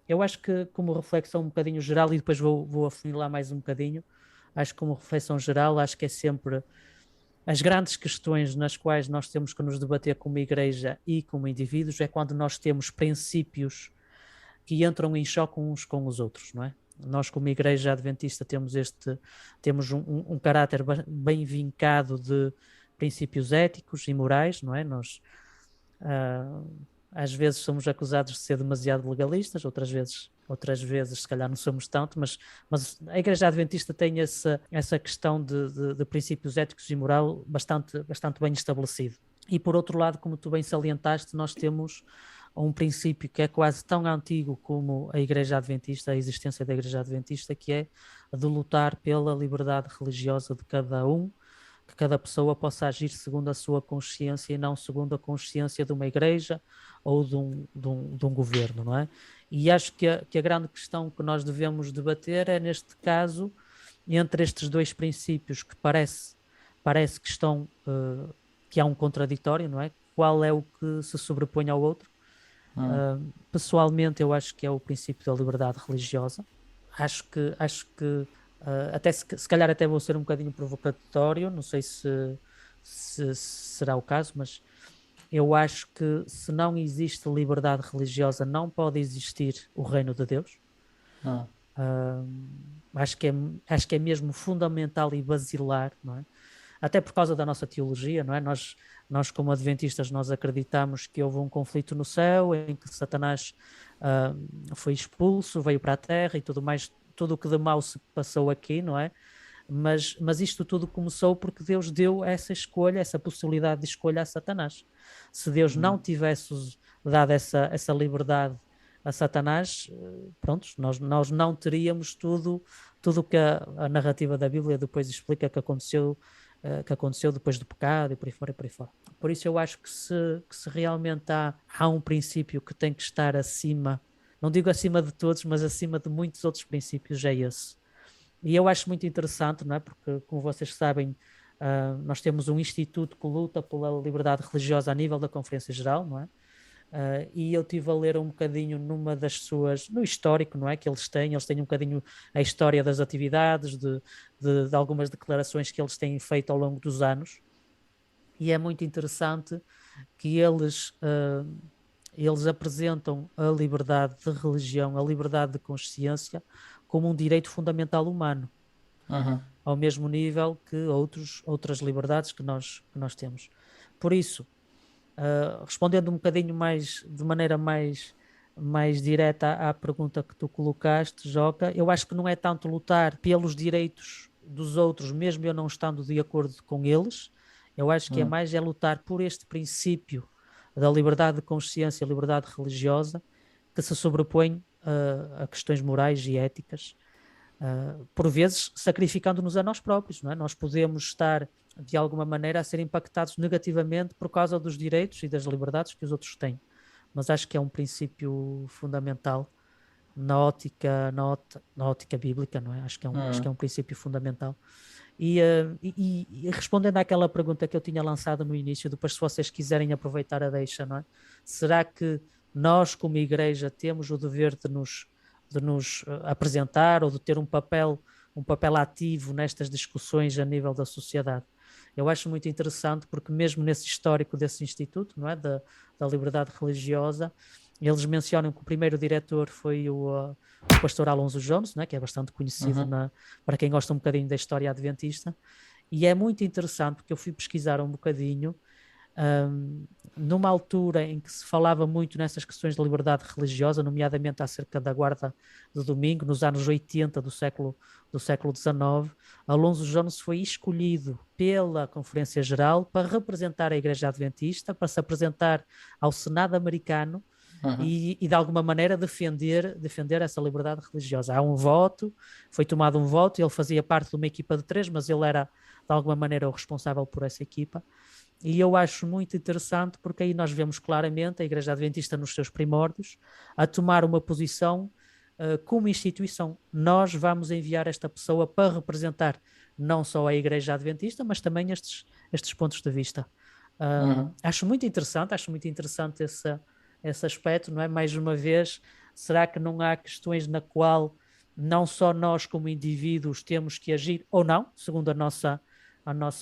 eu acho que como reflexão um bocadinho geral, e depois vou afunilar mais um bocadinho, acho que como reflexão geral, acho que é sempre as grandes questões nas quais nós temos que nos debater como igreja e como indivíduos é quando nós temos princípios que entram em choque uns com os outros, não é? Nós como igreja adventista temos um caráter bem vincado de princípios éticos e morais, não é? Nós às vezes somos acusados de ser demasiado legalistas, outras vezes se calhar não somos tanto, mas a igreja adventista tem essa questão de princípios éticos e moral bastante bem estabelecido. E por outro lado, como tu bem salientaste, nós temos um princípio que é quase tão antigo como a igreja adventista, a existência da igreja adventista, que é de lutar pela liberdade religiosa de cada um, que cada pessoa possa agir segundo a sua consciência e não segundo a consciência de uma igreja ou de um governo, não é? E acho que a grande questão que nós devemos debater é, neste caso, entre estes dois princípios que parece que estão, que há um contraditório, não é? Qual é o que se sobrepõe ao outro? Pessoalmente, eu acho que é o princípio da liberdade religiosa. Acho que até se calhar até vou ser um bocadinho provocatório, não sei se será o caso, mas eu acho que se não existe liberdade religiosa, não pode existir o reino de Deus. Acho que é mesmo fundamental e basilar, não é? Até por causa da nossa teologia, não é? Nós como adventistas, nós acreditamos que houve um conflito no céu em que Satanás foi expulso, veio para a terra e tudo mais, tudo o que de mal se passou aqui, não é? Mas isto tudo começou porque Deus deu essa escolha, essa possibilidade de escolha a Satanás. Se Deus não tivesse dado essa liberdade a Satanás, pronto, nós não teríamos tudo o que a narrativa da Bíblia depois explica que aconteceu depois do pecado e por aí fora. Por isso eu acho que se realmente há um princípio que tem que estar acima, não digo acima de todos, mas acima de muitos outros princípios, é esse. E eu acho muito interessante, não é? Porque, como vocês sabem, nós temos um instituto que luta pela liberdade religiosa a nível da Conferência Geral, não é? E eu estive a ler um bocadinho numa das suas, no histórico, não é? Que eles têm um bocadinho a história das atividades, de algumas declarações que eles têm feito ao longo dos anos, e é muito interessante que eles apresentam a liberdade de religião, a liberdade de consciência, como um direito fundamental humano, ao mesmo nível que outras liberdades que nós temos. Por isso, respondendo um bocadinho de maneira mais direta à pergunta que tu colocaste, Joca, eu acho que não é tanto lutar pelos direitos dos outros, mesmo eu não estando de acordo com eles, eu acho que é lutar por este princípio da liberdade de consciência, liberdade religiosa, que se sobrepõe a questões morais e éticas, por vezes sacrificando-nos a nós próprios, não é? Nós podemos estar de alguma maneira a ser impactados negativamente por causa dos direitos e das liberdades que os outros têm, mas acho que é um princípio fundamental na ótica bíblica, não é? Acho que é um princípio fundamental. E respondendo àquela pergunta que eu tinha lançado no início, depois se vocês quiserem aproveitar a deixa, não é? Será que nós como igreja temos o dever de nos apresentar ou de ter um papel ativo nestas discussões a nível da sociedade? Eu acho muito interessante porque mesmo nesse histórico desse instituto, não é, da liberdade religiosa, eles mencionam que o primeiro diretor foi o pastor Alonso Jones, né, que é bastante conhecido para quem gosta um bocadinho da história adventista, e é muito interessante porque eu fui pesquisar um bocadinho numa altura em que se falava muito nessas questões de liberdade religiosa, nomeadamente acerca da guarda do domingo, nos anos 80 do século XIX, Alonso Jones foi escolhido pela Conferência Geral para representar a Igreja Adventista, para se apresentar ao Senado americano e de alguma maneira defender essa liberdade religiosa. Há um voto, foi tomado um voto, ele fazia parte de uma equipa de 3, mas ele era de alguma maneira o responsável por essa equipa. E eu acho muito interessante porque aí nós vemos claramente a Igreja Adventista nos seus primórdios a tomar uma posição como instituição. Nós vamos enviar esta pessoa para representar não só a Igreja Adventista, mas também estes pontos de vista. Acho muito interessante esse aspecto, não é? Mais uma vez, será que não há questões na qual não só nós como indivíduos temos que agir ou não, segundo a nossa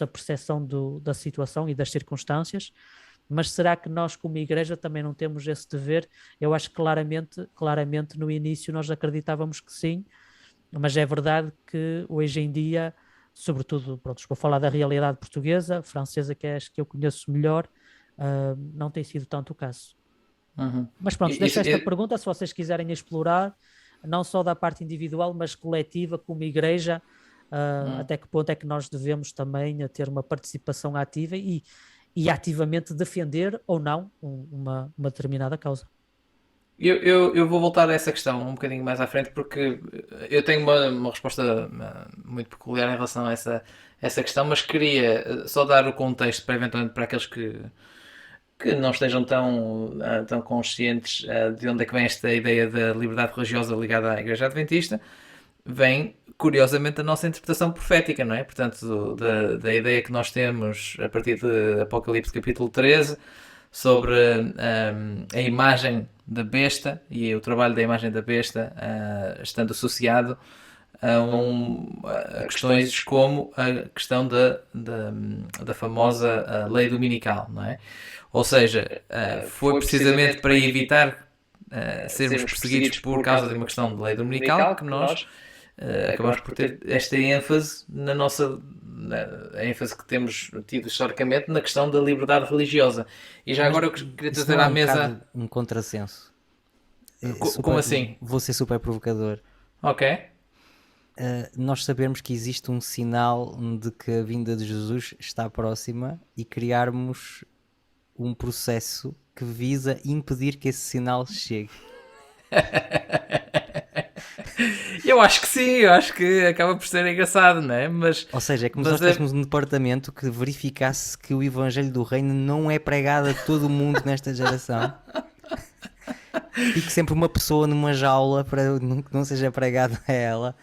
percepção da situação e das circunstâncias, mas será que nós como igreja também não temos esse dever? Eu acho que claramente no início nós acreditávamos que sim, mas é verdade que hoje em dia, sobretudo, pronto, vou falar da realidade portuguesa, francesa, que é as que eu conheço melhor, não tem sido tanto o caso. Mas pronto, deixo esta pergunta, se vocês quiserem explorar, não só da parte individual, mas coletiva, como igreja, até que ponto é que nós devemos também ter uma participação ativa e ativamente defender ou não uma determinada causa. Eu vou voltar a essa questão um bocadinho mais à frente porque eu tenho uma resposta muito peculiar em relação a essa questão, mas queria só dar o contexto para eventualmente para aqueles que não estejam tão conscientes de onde é que vem esta ideia da liberdade religiosa ligada à Igreja Adventista. Vem, curiosamente, da nossa interpretação profética, não é? Portanto, da ideia que nós temos a partir de Apocalipse capítulo 13 sobre a imagem da besta e o trabalho da imagem da besta estando associado a questões como a questão da famosa lei dominical, não é? Ou seja, foi precisamente para evitar sermos perseguidos por causa de uma questão de lei dominical que nós acabamos por ter esta ênfase a ênfase que temos tido historicamente na questão da liberdade religiosa. E já agora eu queria trazer à mesa um contrassenso. Como assim? Vou ser super provocador. Ok. Nós sabermos que existe um sinal de que a vinda de Jesus está próxima e criarmos um processo que visa impedir que esse sinal chegue. Eu acho que sim, eu acho que acaba por ser engraçado, não é? Ou seja, é como se nós tivéssemos um departamento que verificasse que o Evangelho do Reino não é pregado a todo o mundo nesta geração. Fique sempre uma pessoa numa jaula para que não seja pregado a ela.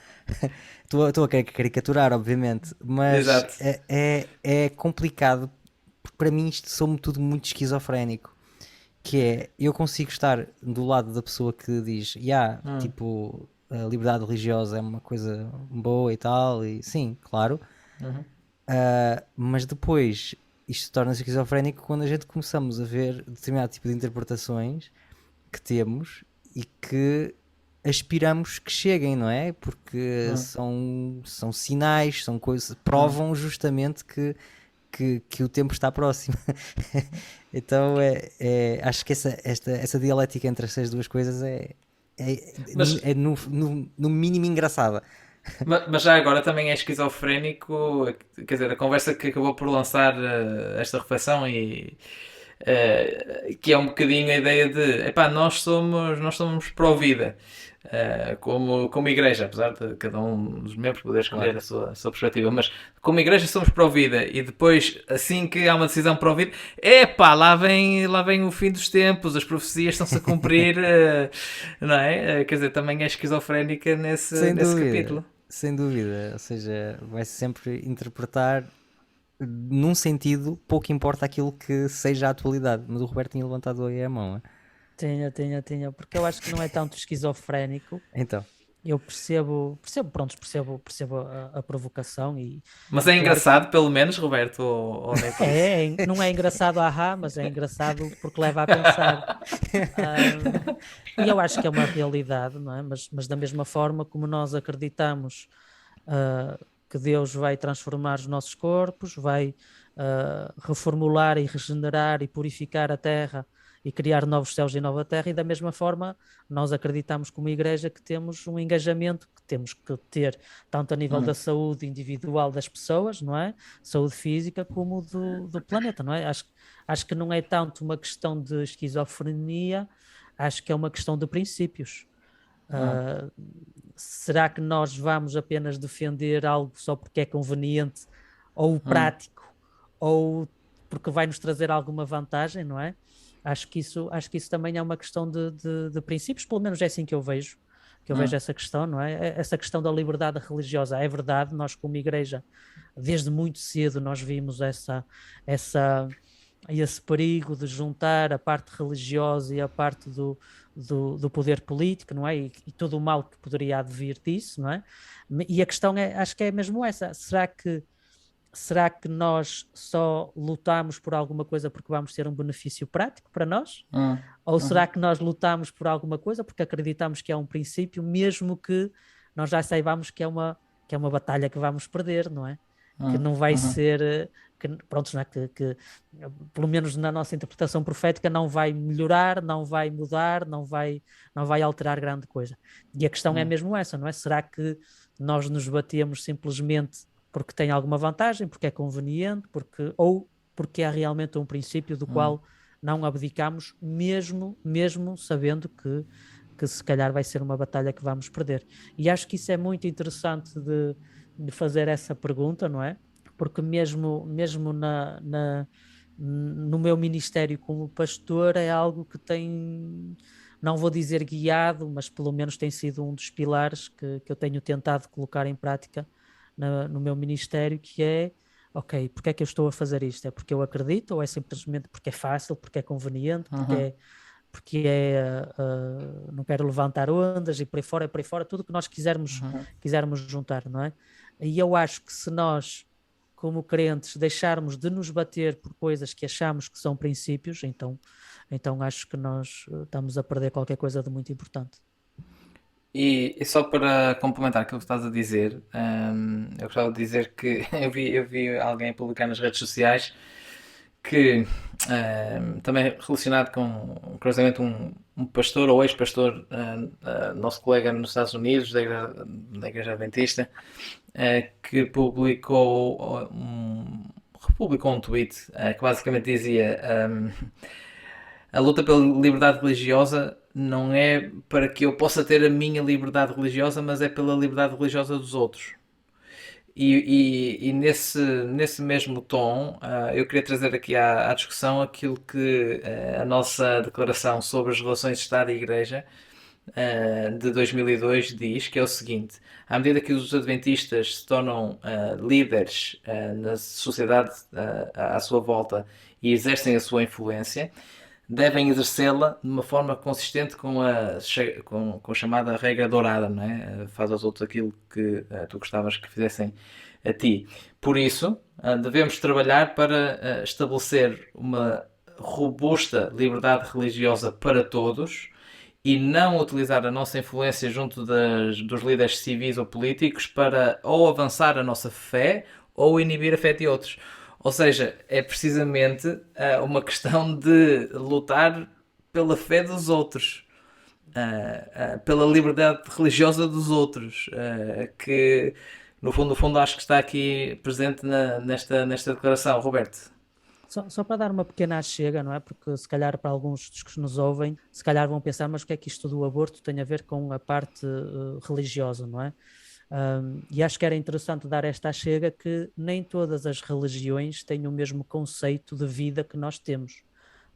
Estou a caricaturar, obviamente, mas é complicado, porque para mim isto soa-me tudo muito esquizofrénico. Que é, eu consigo estar do lado da pessoa que diz, tipo, a liberdade religiosa é uma coisa boa e tal, e sim, claro, mas depois isto torna-se esquizofrénico quando a gente começamos a ver determinado tipo de interpretações que temos e que aspiramos que cheguem, não é? Porque são sinais, são coisas, provam justamente que o tempo está próximo. Então acho que essa dialética entre essas duas coisas é no mínimo engraçada. Mas já agora também é esquizofrénico, quer dizer, a conversa que acabou por lançar esta reflexão e que é um bocadinho a ideia de nós somos pró-vida. Como igreja, apesar de cada um dos membros poder escolher a sua perspectiva, mas como igreja somos pró-vida e depois, assim que há uma decisão pró-vida, lá vem o fim dos tempos, as profecias estão-se a cumprir, não é? Quer dizer, também é esquizofrénica nesse capítulo. Sem dúvida, ou seja, vai sempre interpretar num sentido, pouco importa aquilo que seja a atualidade. Mas o Roberto tinha levantado aí a mão. Tinha, porque eu acho que não é tanto esquizofrénico. Então, Eu percebo a provocação e Mas é claro engraçado, pelo menos, Roberto, ou nem por isso? não é engraçado, mas é engraçado porque leva a pensar. E eu acho que é uma realidade, não é? Mas da mesma forma como nós acreditamos que Deus vai transformar os nossos corpos, vai reformular e regenerar e purificar a terra e criar novos céus e nova terra, e da mesma forma nós acreditamos como igreja que temos um engajamento que temos que ter, tanto a nível da saúde individual das pessoas, não é? Saúde física, como do planeta, não é? Acho que não é tanto uma questão de esquizofrenia, acho que é uma questão de princípios. Será que nós vamos apenas defender algo só porque é conveniente ou prático ou porque vai nos trazer alguma vantagem, não é? Acho que isso também é uma questão de princípios, pelo menos é assim que eu vejo essa questão, não é? Essa questão da liberdade religiosa. É verdade, nós como igreja, desde muito cedo nós vimos esse perigo de juntar a parte religiosa e a parte do poder político, não é? E todo o mal que poderia advir disso, não é? E a questão acho que é mesmo essa. Será que nós só lutamos por alguma coisa porque vamos ter um benefício prático para nós? Ou será que nós lutamos por alguma coisa porque acreditamos que é um princípio, mesmo que nós já saibamos que é uma batalha que vamos perder, não é? Que não vai ser, pronto, não é? Que pelo menos na nossa interpretação profética não vai melhorar, não vai mudar, não vai alterar grande coisa. E a questão é mesmo essa, não é? Será que nós nos batemos simplesmente porque tem alguma vantagem, porque é conveniente, ou porque é realmente um princípio do qual não abdicamos, mesmo sabendo que se calhar vai ser uma batalha que vamos perder. E acho que isso é muito interessante de fazer essa pergunta, não é? Porque mesmo no meu ministério como pastor é algo que tem, não vou dizer guiado, mas pelo menos tem sido um dos pilares que eu tenho tentado colocar em prática no meu ministério, que é, ok, porque é que eu estou a fazer isto? É porque eu acredito ou é simplesmente porque é fácil, porque é conveniente, não quero levantar ondas e por aí fora, tudo que nós quisermos juntar, não é? E eu acho que se nós, como crentes, deixarmos de nos bater por coisas que achamos que são princípios, então acho que nós estamos a perder qualquer coisa de muito importante. E só para complementar aquilo que estás a dizer, eu gostava de dizer que eu vi alguém publicar nas redes sociais que também relacionado com, curiosamente, um pastor ou ex-pastor, nosso colega nos Estados Unidos, da Igreja Adventista, que republicou um tweet que basicamente dizia a luta pela liberdade religiosa não é para que eu possa ter a minha liberdade religiosa, mas é pela liberdade religiosa dos outros. E nesse mesmo tom, eu queria trazer aqui à discussão aquilo que a nossa declaração sobre as relações de Estado e Igreja de 2002 diz, que é o seguinte: à medida que os adventistas se tornam líderes na sociedade à sua volta e exercem a sua influência, devem exercê-la de uma forma consistente com a chamada regra dourada, não é? Faz aos outros aquilo que tu gostavas que fizessem a ti. Por isso, devemos trabalhar para estabelecer uma robusta liberdade religiosa para todos e não utilizar a nossa influência junto dos líderes civis ou políticos para ou avançar a nossa fé ou inibir a fé de outros. Ou seja, é precisamente uma questão de lutar pela fé dos outros, pela liberdade religiosa dos outros, que no fundo acho que está aqui presente nesta declaração, Roberto. Só para dar uma pequena achega, não é? Porque se calhar para alguns dos que nos ouvem, se calhar vão pensar, mas o que é que isto do aborto tem a ver com a parte religiosa, não é? E acho que era interessante dar esta achega que nem todas as religiões têm o mesmo conceito de vida que nós temos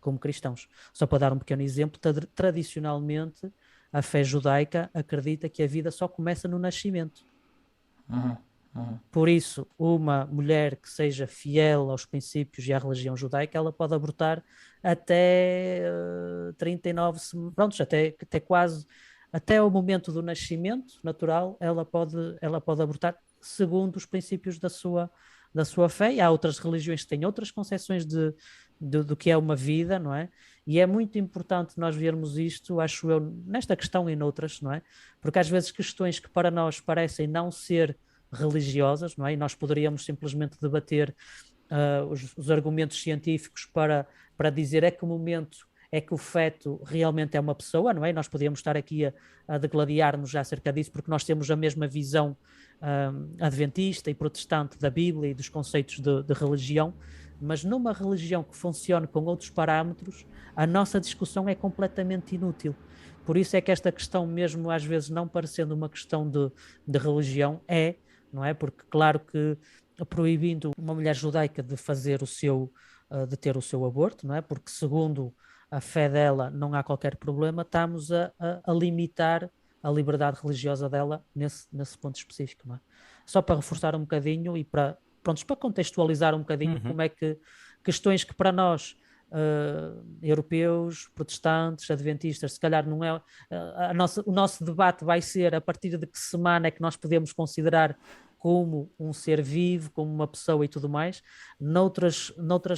como cristãos. Só para dar um pequeno exemplo, tradicionalmente a fé judaica acredita que a vida só começa no nascimento. Por isso, uma mulher que seja fiel aos princípios e à religião judaica, ela pode abortar até 39, pronto, até quase, até o momento do nascimento natural, ela pode abortar segundo os princípios da sua fé. E há outras religiões que têm outras concepções do que é uma vida, não é? E é muito importante nós vermos isto, acho eu, nesta questão e noutras, não é? Porque às vezes questões que para nós parecem não ser religiosas, não é? E nós poderíamos simplesmente debater os argumentos científicos para dizer a que momento é que o feto realmente é uma pessoa, não é? Nós podíamos estar aqui a degladiar-nos acerca disso, porque nós temos a mesma visão adventista e protestante da Bíblia e dos conceitos de religião, mas numa religião que funcione com outros parâmetros, a nossa discussão é completamente inútil. Por isso é que esta questão, mesmo às vezes não parecendo uma questão de religião, não é? Porque claro que proibindo uma mulher judaica de fazer de ter o seu aborto, não é? Porque segundo a fé dela não há qualquer problema, estamos a limitar a liberdade religiosa dela nesse ponto específico, não é? Só para reforçar um bocadinho e para contextualizar um bocadinho como é que questões que para nós europeus, protestantes, adventistas, se calhar não é o nosso debate vai ser a partir de que semana é que nós podemos considerar como um ser vivo, como uma pessoa e tudo mais. Noutras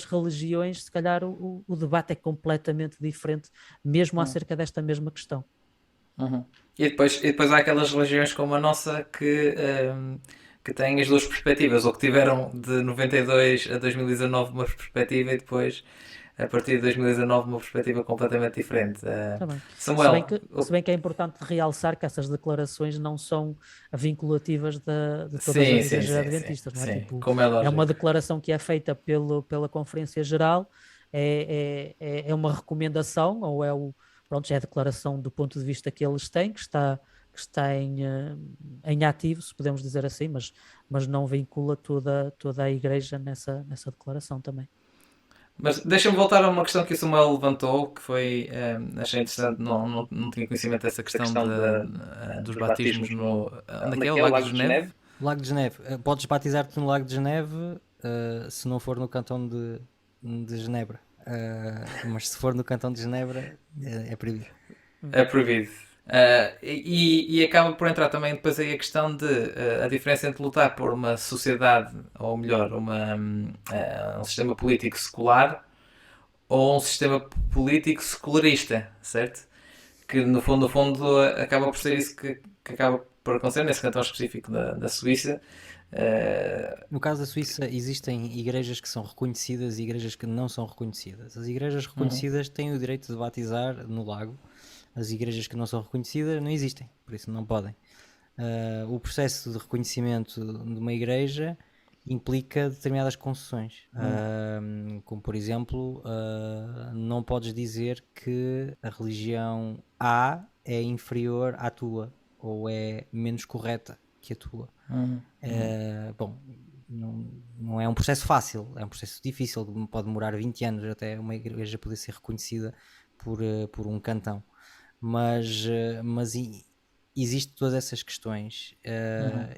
religiões, se calhar o debate é completamente diferente, mesmo acerca desta mesma questão. E depois há aquelas religiões como a nossa que têm as duas perspectivas, ou que tiveram de 92 a 2019 uma perspectiva e depois, a partir de 2019, uma perspectiva completamente diferente. Tá bem. Samuel, Se bem que é importante realçar que essas declarações não são vinculativas de todas sim, as sim, igrejas sim, adventistas, não é? sim, Tipo, como é é uma lógico. declaração que é feita pela Conferência Geral, é uma recomendação, ou pronto, é a declaração do ponto de vista que eles têm, que está em ativo, se podemos dizer assim, mas não vincula toda a igreja nessa declaração também. Mas deixa-me voltar a uma questão que o Samuel levantou, que foi, achei interessante, não tinha conhecimento dessa questão dos batismos no... Onde é que é? O Lago de Geneve? Lago de Geneve. Podes batizar-te no Lago de Geneve se não for no cantão de Genebra. Mas se for no cantão de Genebra, é proibido. É proibido. E acaba por entrar também depois aí a questão de a diferença entre lutar por uma sociedade, ou melhor, um sistema político secular ou um sistema político secularista, certo? Que no fundo acaba por ser isso que acaba por acontecer nesse cantão específico da Suíça. No caso da Suíça, existem igrejas que são reconhecidas e igrejas que não são reconhecidas. As igrejas reconhecidas têm o direito de batizar no lago. As igrejas que não são reconhecidas não existem, por isso não podem. O processo de reconhecimento de uma igreja implica determinadas concessões, como por exemplo, não podes dizer que a religião A é inferior à tua ou é menos correta que a tua. Bom, não é um processo fácil, é um processo difícil, pode demorar 20 anos até uma igreja poder ser reconhecida por um cantão. Mas existem todas essas questões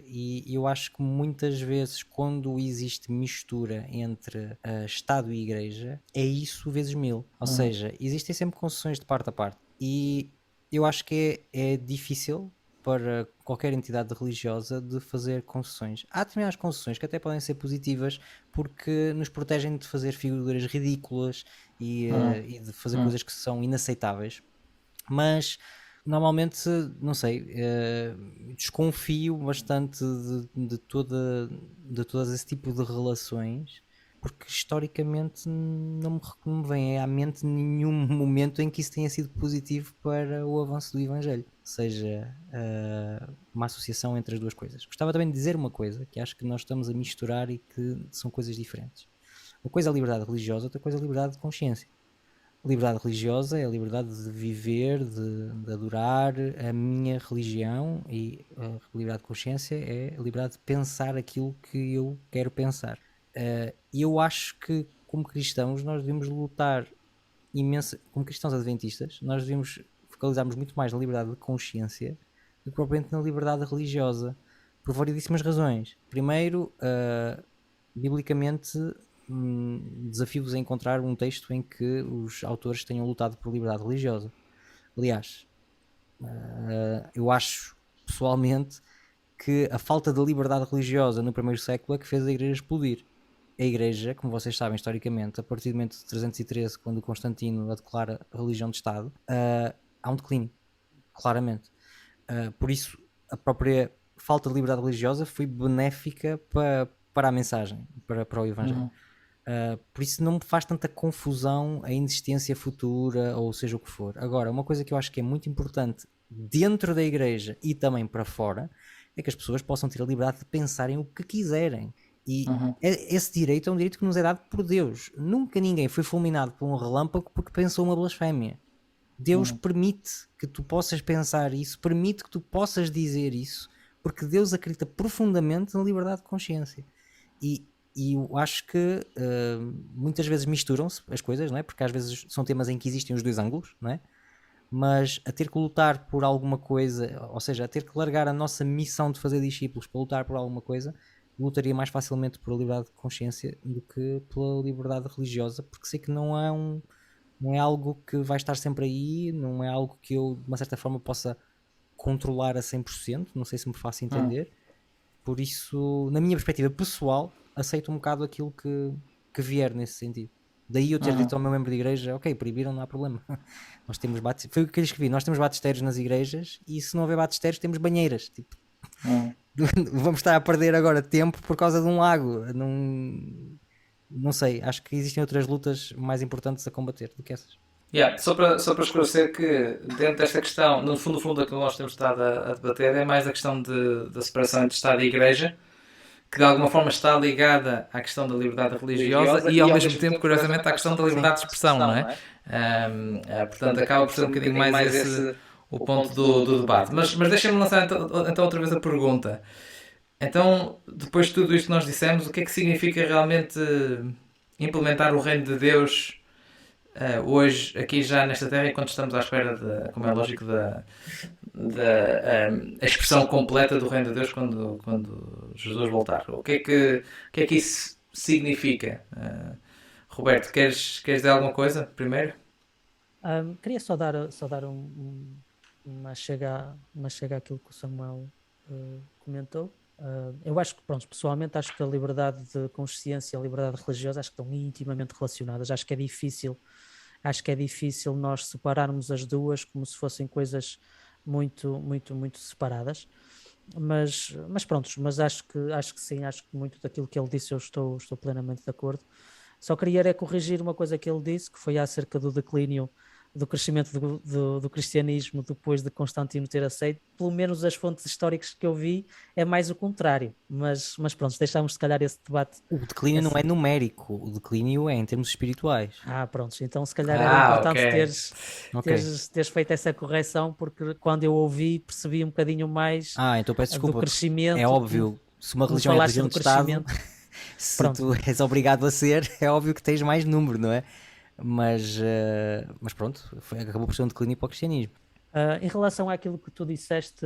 e eu acho que muitas vezes quando existe mistura entre Estado e Igreja é isso vezes mil, ou seja, existem sempre concessões de parte a parte e eu acho que é difícil para qualquer entidade religiosa de fazer concessões. Há determinadas concessões que até podem ser positivas porque nos protegem de fazer figuras ridículas e de fazer coisas que são inaceitáveis. Mas normalmente, não sei, desconfio bastante de todo esse tipo de relações, porque historicamente não me vem à mente nenhum momento em que isso tenha sido positivo para o avanço do Evangelho, seja uma associação entre as duas coisas. Gostava também de dizer uma coisa que acho que nós estamos a misturar e que são coisas diferentes. Uma coisa é a liberdade religiosa, outra coisa é a liberdade de consciência. A liberdade religiosa é a liberdade de viver, de adorar a minha religião, e a liberdade de consciência é a liberdade de pensar aquilo que eu quero pensar. E eu acho que como cristãos nós devemos lutar imenso, como cristãos adventistas, nós devemos focalizarmos muito mais na liberdade de consciência do que propriamente na liberdade religiosa, por variedíssimas razões. Primeiro, biblicamente, desafio-vos a encontrar um texto em que os autores tenham lutado por liberdade religiosa. Aliás, eu acho pessoalmente que a falta de liberdade religiosa no primeiro século é que fez a igreja explodir. A igreja, como vocês sabem historicamente, a partir do momento de 313, quando Constantino a declara religião de Estado, há um declínio, claramente. Por isso, a própria falta de liberdade religiosa foi benéfica para a mensagem, para o Evangelho. Por isso não me faz tanta confusão a inexistência futura, ou seja o que for. Agora, uma coisa que eu acho que é muito importante dentro da igreja e também para fora, é que as pessoas possam ter a liberdade de pensarem o que quiserem. E esse direito é um direito que nos é dado por Deus. Nunca ninguém foi fulminado por um relâmpago porque pensou uma blasfémia. Deus permite que tu possas pensar isso, permite que tu possas dizer isso, porque Deus acredita profundamente na liberdade de consciência. E eu acho que muitas vezes misturam-se as coisas, não é? Porque às vezes são temas em que existem os dois ângulos, não é? Mas a ter que lutar por alguma coisa, ou seja, a ter que largar a nossa missão de fazer discípulos para lutar por alguma coisa, lutaria mais facilmente por a liberdade de consciência do que pela liberdade religiosa, porque sei que não é algo que vai estar sempre aí, não é algo que eu de uma certa forma possa controlar a 100%, não sei se me faço entender. Por isso, na minha perspectiva pessoal, aceito um bocado aquilo que vier nesse sentido. Daí eu ter dito ao meu membro de igreja, ok, proibiram, não há problema. Nós temos foi o que eu escrevi, nós temos batistérios nas igrejas e se não houver batistérios temos banheiras. Tipo, vamos estar a perder agora tempo por causa de um lago. Não sei, acho que existem outras lutas mais importantes a combater do que essas. Só para esclarecer que dentro desta questão, no fundo, aquilo que nós temos estado a debater é mais a questão da separação entre Estado e Igreja, que de alguma forma está ligada à questão da liberdade religiosa e ao mesmo tempo, curiosamente, à questão da liberdade de expressão, não é? Portanto, acaba por ser um bocadinho mais esse o ponto do debate. Mas deixem-me lançar então outra vez a pergunta. Então, depois de tudo isto que nós dissemos, o que é que significa realmente implementar o reino de Deus hoje, aqui já nesta terra, enquanto estamos à espera, como é lógico, da expressão completa do reino de Deus quando Jesus voltar? O que é que isso significa? Roberto, queres dizer alguma coisa primeiro? Queria só dar uma chega àquilo que o Samuel comentou. Eu acho que, pronto, pessoalmente acho que a liberdade de consciência e a liberdade religiosa acho que estão intimamente relacionadas. Acho que é difícil nós separarmos as duas como se fossem coisas muito, muito, muito separadas. Mas pronto, mas acho que sim, acho que muito daquilo que ele disse eu estou plenamente de acordo. Só queria corrigir uma coisa que ele disse, que foi acerca do declínio, do crescimento do cristianismo depois de Constantino ter aceito. Pelo menos as fontes históricas que eu vi é mais o contrário, mas pronto, deixámos se calhar esse debate. O declínio não é numérico, o declínio é em termos espirituais. Pronto, então se calhar era importante teres feito essa correção, porque quando eu ouvi percebi um bocadinho mais então peço desculpa, do crescimento. É óbvio, se uma religião é religião de Estado, se tu és obrigado a ser, é óbvio que tens mais número, não é? Mas pronto, acabou por ser um declínio para o cristianismo. Em relação àquilo que tu disseste,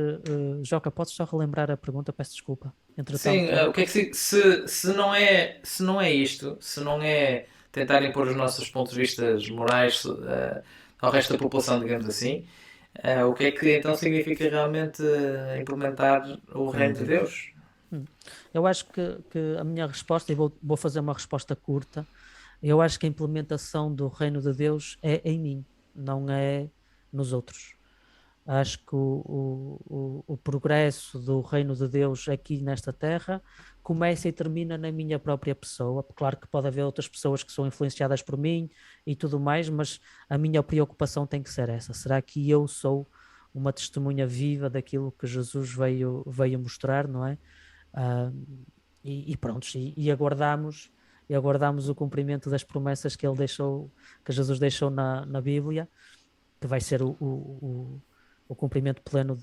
Joca, podes só relembrar a pergunta? Peço desculpa. Sim, o que é que se não é isto, se não é tentar impor os nossos pontos de vista morais ao resto da população, digamos assim, o que é que então significa realmente implementar o reino de Deus? Eu acho que a minha resposta, e vou fazer uma resposta curta, eu acho que a implementação do reino de Deus é em mim, não é nos outros. Acho que o progresso do reino de Deus aqui nesta terra começa e termina na minha própria pessoa. Claro que pode haver outras pessoas que são influenciadas por mim e tudo mais, mas a minha preocupação tem que ser essa. Será que eu sou uma testemunha viva daquilo que Jesus veio mostrar, não é? E pronto, e aguardamos o cumprimento das promessas que Jesus deixou na Bíblia, que vai ser o cumprimento pleno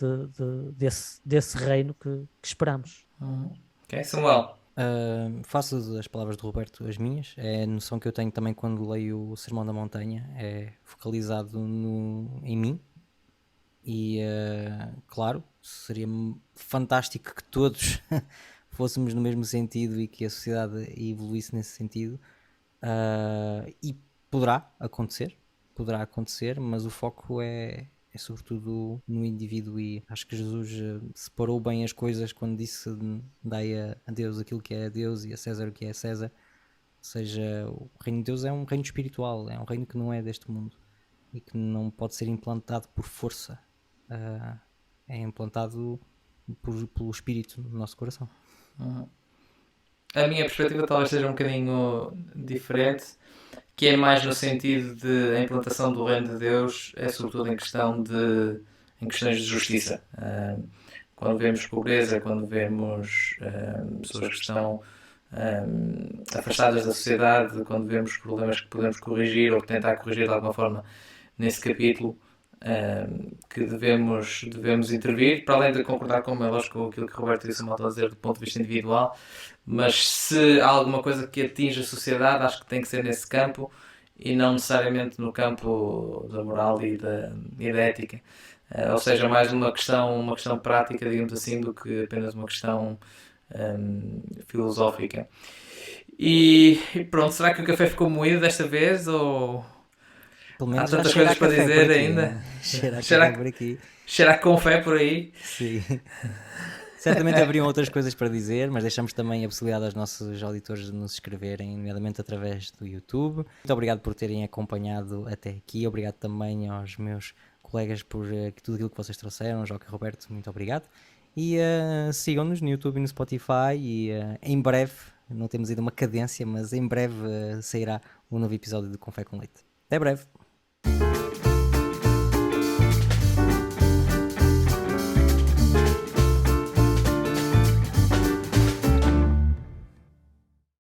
desse reino que esperamos. Ok, Samuel. Faço as palavras do Roberto as minhas. É a noção que eu tenho também quando leio o Sermão da Montanha, é focalizado em mim, E claro, seria fantástico que todos fôssemos no mesmo sentido e que a sociedade evoluísse nesse sentido. E poderá acontecer, mas o foco é sobretudo no indivíduo, e acho que Jesus separou bem as coisas quando disse: dai a Deus aquilo que é a Deus e a César o que é a César. Ou seja, o reino de Deus é um reino espiritual, é um reino que não é deste mundo e que não pode ser implantado por força. É implantado pelo Espírito no nosso coração. A minha perspectiva talvez seja um bocadinho diferente, que é mais no sentido de a implantação do reino de Deus é sobretudo em questões de justiça. Quando vemos pobreza, quando vemos pessoas que estão afastadas da sociedade, quando vemos problemas que podemos corrigir ou tentar corrigir de alguma forma nesse capítulo, que devemos intervir, para além de concordar com aquilo que o Roberto disse, mal a dizer, do ponto de vista individual, mas se há alguma coisa que atinge a sociedade, acho que tem que ser nesse campo e não necessariamente no campo da moral e da ética. Ou seja, mais uma questão prática, digamos assim, do que apenas uma questão filosófica. E pronto, será que o café ficou moído desta vez? Ou Pelo há menos já tantas cheira coisas a para café dizer por aqui, ainda? né? Cheira a Cheira café a- por aqui. Será que com fé por aí? Sim. Certamente haveriam outras coisas para dizer, mas deixamos também a possibilidade aos nossos auditores de nos escreverem, nomeadamente através do YouTube. Muito obrigado por terem acompanhado até aqui. Obrigado também aos meus colegas por tudo aquilo que vocês trouxeram. Joca e Roberto, muito obrigado. E sigam-nos no YouTube e no Spotify. E em breve, não temos ainda uma cadência, mas em breve sairá um novo episódio de Café com Leite. Até breve.